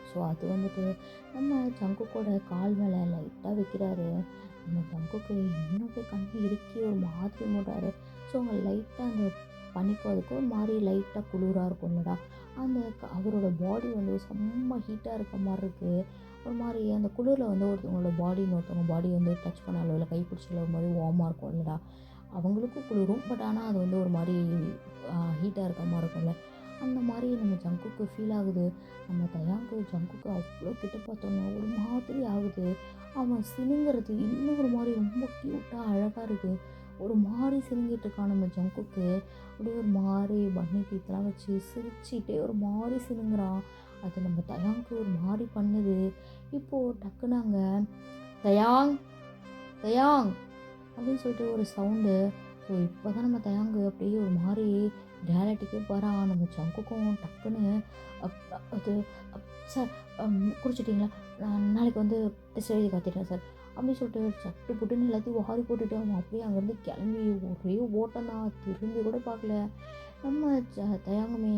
ஸோ அது வந்துட்டு நம்ம ஜங்குக்கோட கால் மேலே லைட்டாக வைக்கிறாரு. நம்ம ஜங்குக்கு இன்னும் அப்படியே கண்ணு இறுக்கி ஒரு மாதிரி மூடுறாரு. ஸோ அவங்க லைட்டாக அந்த பனிக்கும் அதுக்கும் ஒரு மாதிரி லைட்டாக குளிராக இருக்கும் இல்லைடா, அந்த அவரோட பாடி வந்து செம்ம ஹீட்டாக இருக்க மாதிரி இருக்குது. ஒரு மாதிரி அந்த குளிரில் வந்து ஒருத்தவங்களோட ஒருத்தவங்க பாடி வந்து டச் பண்ணாலோ இல்லை கை பிடிச்சாலோ ஒரு மாதிரி வார்மாக இருக்கும் இல்லைடா, அவங்களுக்கும் குளிரும். பட் ஆனால் அது வந்து ஒரு மாதிரி ஹீட்டாக இருக்க மாதிரி இருக்கும்ல, அந்த மாதிரி நம்ம ஜங்குக்கு ஃபீல் ஆகுது. நம்ம தயாங்கு ஜங்குக்கு அவ்வளோ கிட்ட பார்த்தோன்னா ஒரு மாதிரி ஆகுது. அவன் சினுங்கிறது இன்னும் ஒரு மாதிரி ரொம்ப க்யூட்டாக அழகாக இருக்குது. ஒரு மாதிரி சினுங்கிட்டு இருக்கான் நம்ம ஜங்குக்கு. அப்படியே ஒரு மாதிரி பன்னி டீத்தெல்லாம் வச்சு சிரிச்சிட்டே ஒரு மாதிரி சினுங்குறான். அது நம்ம தயாங்கு ஒரு மாதிரி பண்ணுது. இப்போது டக்குன்னு அங்கே தயாங் தயாங் அப்படின்னு சொல்லிட்டு ஒரு சவுண்டு. ஸோ இப்போ தான் நம்ம தயாங்கு அப்படியே ஒரு மாதிரி ரியாலிட்டிக்கே வரான். நம்ம ஜங்குக்கும் டக்குன்னு அது சார் குடிச்சிட்டிங்களா, நான் நாளைக்கு வந்து டெஸ்ட் எழுதி காத்திட்டேன் சார் அப்படின்னு சொல்லிட்டு சட்டு புட்டுன்னு எல்லாத்தையும் வாரி போட்டுட்டு அவன் அப்படியே அங்கேருந்து கிளம்பி ஒரே ஓட்டம் தான், திரும்பி கூட பார்க்கல. நம்ம தயாங்குமே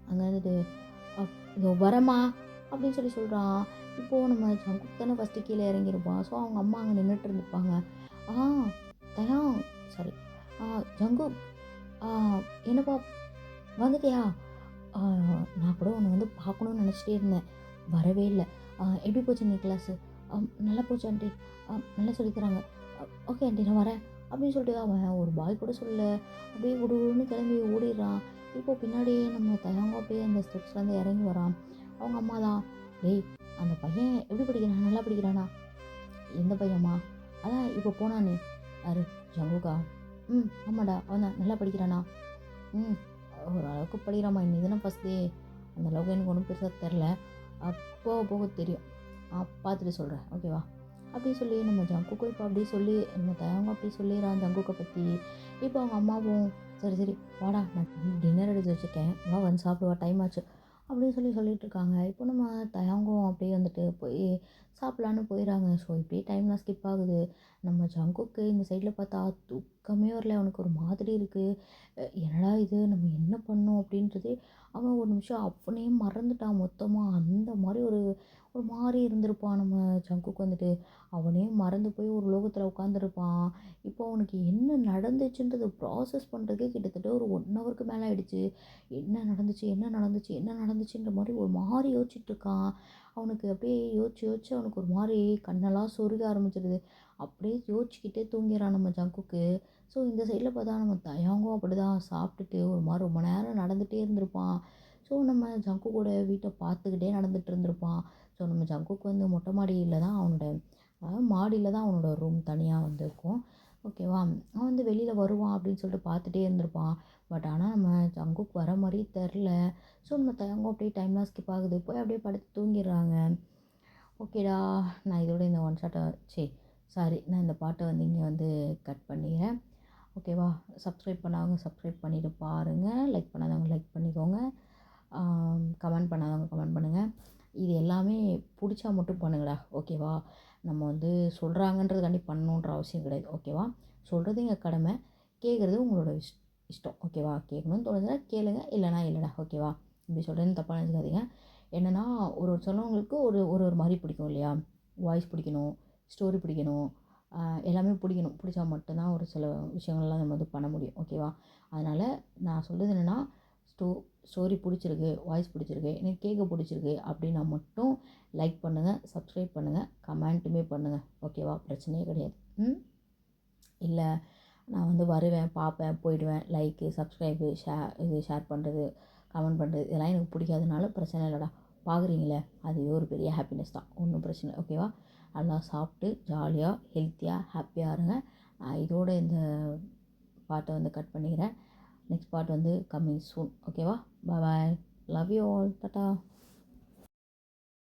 அங்கே இருந்துட்டு இதோ வரமா அப்படின்னு சொல்கிறான். இப்போது நம்ம ஜங்குக்கு தானே ஃபஸ்ட்டு கீழே இறங்கியிருப்பான். ஸோ அவங்க அம்மா அங்கே நின்றுட்டு இருந்துப்பாங்க. தயாங் சாரி ஜங்கு என்னப்பா வந்துட்டியா, நான் கூட உன்னை வந்து பார்க்கணுன்னு நினச்சிட்டே இருந்தேன், வரவே இல்லை. எப்படி போச்சு இன்னைக்கு கிளாஸு, நல்லா போச்சு ஆண்டி, நல்லா சொல்லித்தராங்க, ஓகே ஆண்டி நான் வரேன் அப்படின்னு சொல்லிட்டு அவன் ஒரு பாய் கூட சொல்ல அப்படியே குடுன்னு கிளம்பி ஓடிடுறான். இப்போது பின்னாடியே நம்ம தயாங்க அப்படியே அந்த ஸ்டெப்ஸ்லேருந்து இறங்கி வரான். அவங்க அம்மா தான், டேய் அந்த பையன் எப்படி படிக்கிறான், நல்லா படிக்கிறானா, எந்த பையன்மா, அதான் இப்போ போனானே யார், ஜங்குக்கா, ஆமாடா அவன் தான் நல்லா படிக்கிறானா, ஓரளவுக்கு படிக்கிறாம்மா, இன்னைக்கு தானே ஃபஸ்ட் டே, அந்த அளவுக்கு எனக்கு ஒன்றும் பெருசாக தெரில, போக போக தெரியும், பார்த்துட்டு சொல்கிறேன் ஓகேவா அப்படின்னு சொல்லி நம்ம ஜங்குக்கு இப்போ அப்படியே சொல்லி நம்ம தயாங்க அப்படியே சொல்லிடுறான் ஜங்குக்கை பற்றி. இப்போ அவங்க அம்மாவும் சரி சரி வாடா நான் டின்னர் எடுத்து வச்சுருக்கேன், வா வந்து சாப்பிடுவா டைம் ஆச்சு அப்படின்னு சொல்லிட்டு இருக்காங்க. இப்போ நம்ம தயாங்கும் அப்படியே வந்துட்டு போய் சாப்பிட்லான்னு போயிடறாங்க. ஸோ இப்படியே டைம்லாம் ஸ்கிப் ஆகுது. நம்ம ஜங்குக்கு இந்த சைடில் பார்த்தா தூக்கமே வரல, அவனுக்கு ஒரு மாதிரி இருக்குது. என்னடா இது நம்ம என்ன பண்ணோம் அப்படின்றதே அவன் ஒரு நிமிஷம் அவனே மறந்துட்டான் மொத்தமாக. அந்த மாதிரி ஒரு ஒரு மாதிரி இருந்திருப்பான் நம்ம ஜங்குக்கு வந்துட்டு. அவனே மறந்து போய் ஒரு உலகத்தில் உட்காந்துருப்பான். இப்போ அவனுக்கு என்ன நடந்துச்சுன்றது ப்ராசஸ் பண்ணுறதுக்கே கிட்டத்தட்ட ஒரு 1 ஹவருக்கு மேலே ஆயிடுச்சு. என்ன நடந்துச்சுன்ற மாதிரி ஒரு மாதிரி யோசிச்சுட்டு இருக்கான். அவனுக்கு அப்படியே யோசிச்சு அவனுக்கு ஒரு மாதிரி கண்ணெல்லாம் சொருக ஆரம்பிச்சிடுது. அப்படியே யோசிச்சுக்கிட்டே தூங்கிடுறான் நம்ம ஜங்குக்கு. ஸோ இந்த சைடில் பார்த்தா நம்ம தயாங்கும் அப்படி தான் சாப்பிட்டுட்டு ஒரு மாதிரி ரொம்ப நேரம் நடந்துகிட்டே இருந்திருப்பான். ஸோ நம்ம ஜங்கு கூட வீட்டை பார்த்துக்கிட்டே நடந்துகிட்டு இருந்திருப்பான். ஸோ நம்ம ஜங்குக்கு வந்து மொட்டை மாடியில் தான் அவனோட, அதாவது மாடியில் தான் அவனோட ரூம் தனியாக வந்து இருக்கும். ஓகேவா, அவன் வந்து வெளியில் வருவான் அப்படின்னு சொல்லிட்டு பார்த்துட்டே இருந்திருப்பான். பட் ஆனால் நம்ம ஜங்குக்கு வர மாதிரி தெரில. ஸோ நம்ம தயங்கம் அப்படியே டைம்லாம் ஸ்கிப் ஆகுது, போய் அப்படியே படுத்து தூங்கிடுறாங்க. ஓகேடா, நான் இதோட இந்த ஒன் ஷாட்டை சாரி, நான் இந்த பாட்டை வந்து இங்கே வந்து கட் பண்ணிடுறேன். ஓகேவா, சப்ஸ்கிரைப் பண்ணாதவங்க சப்ஸ்கிரைப் பண்ணிவிட்டு பாருங்கள், லைக் பண்ணாதவங்க லைக் பண்ணிக்கோங்க, கமெண்ட் பண்ணாதவங்க கமெண்ட் பண்ணுங்கள். இது எல்லாமே பிடிச்சா மட்டும் பண்ணுங்கடா. ஓகேவா, நம்ம வந்து சொல்கிறாங்கன்றதுக்காண்டி பண்ணணுன்ற அவசியம் கிடையாது. ஓகேவா, சொல்கிறது எங்கள் கடமை, கேட்குறது உங்களோட இஷ்டம். ஓகேவா, கேட்கணும்னு தோணுதுன்னா கேளுங்க, இல்லைனா இல்லைடா. ஓகேவா, இப்படி சொல்கிறேன்னு தப்பாக நினச்சிக்காதீங்க. என்னென்னா ஒரு சிலவங்களுக்கு ஒரு ஒரு ஒரு மாதிரி பிடிக்கும் இல்லையா, வாய்ஸ் பிடிக்கணும், ஸ்டோரி பிடிக்கணும், எல்லாமே பிடிக்கணும். பிடிச்சா மட்டும்தான் ஒரு சில விஷயங்கள்லாம் நம்ம வந்து பண்ண முடியும். ஓகேவா, அதனால் நான் சொல்கிறது என்னென்னா, ஸ்டோரி பிடிச்சிருக்கு, வாய்ஸ் பிடிச்சிருக்கு, எனக்கு கேட்க பிடிச்சிருக்கு அப்படின்னா மட்டும் லைக் பண்ணுங்கள், சப்ஸ்கிரைப் பண்ணுங்கள், கமெண்ட்டுமே பண்ணுங்கள். ஓகேவா, பிரச்சனையே கிடையாது. இல்லை நான் வந்து வருவேன், பார்ப்பேன், போயிடுவேன், லைக்கு, சப்ஸ்கிரைபு, ஷேர் பண்ணுறது, கமெண்ட் பண்ணுறது இதெல்லாம் எனக்கு பிடிக்காதனால பிரச்சனை இல்லைடா. பார்க்குறீங்களே, அதுவே ஒரு பெரிய ஹாப்பினஸ் தான், ஒன்றும் பிரச்சனை. ஓகேவா, நல்லா சாப்பிட்டு ஜாலியாக ஹெல்த்தியாக ஹாப்பியாக இருங்க. நான் இதோட இந்த பாட்டை வந்து கட் பண்ணிக்கிறேன். நெக்ஸ்ட் பார்ட் வந்து கம்மிங் சூன். ஓகேவா, பாய், லவ் யூ ஆல், டாட்டா.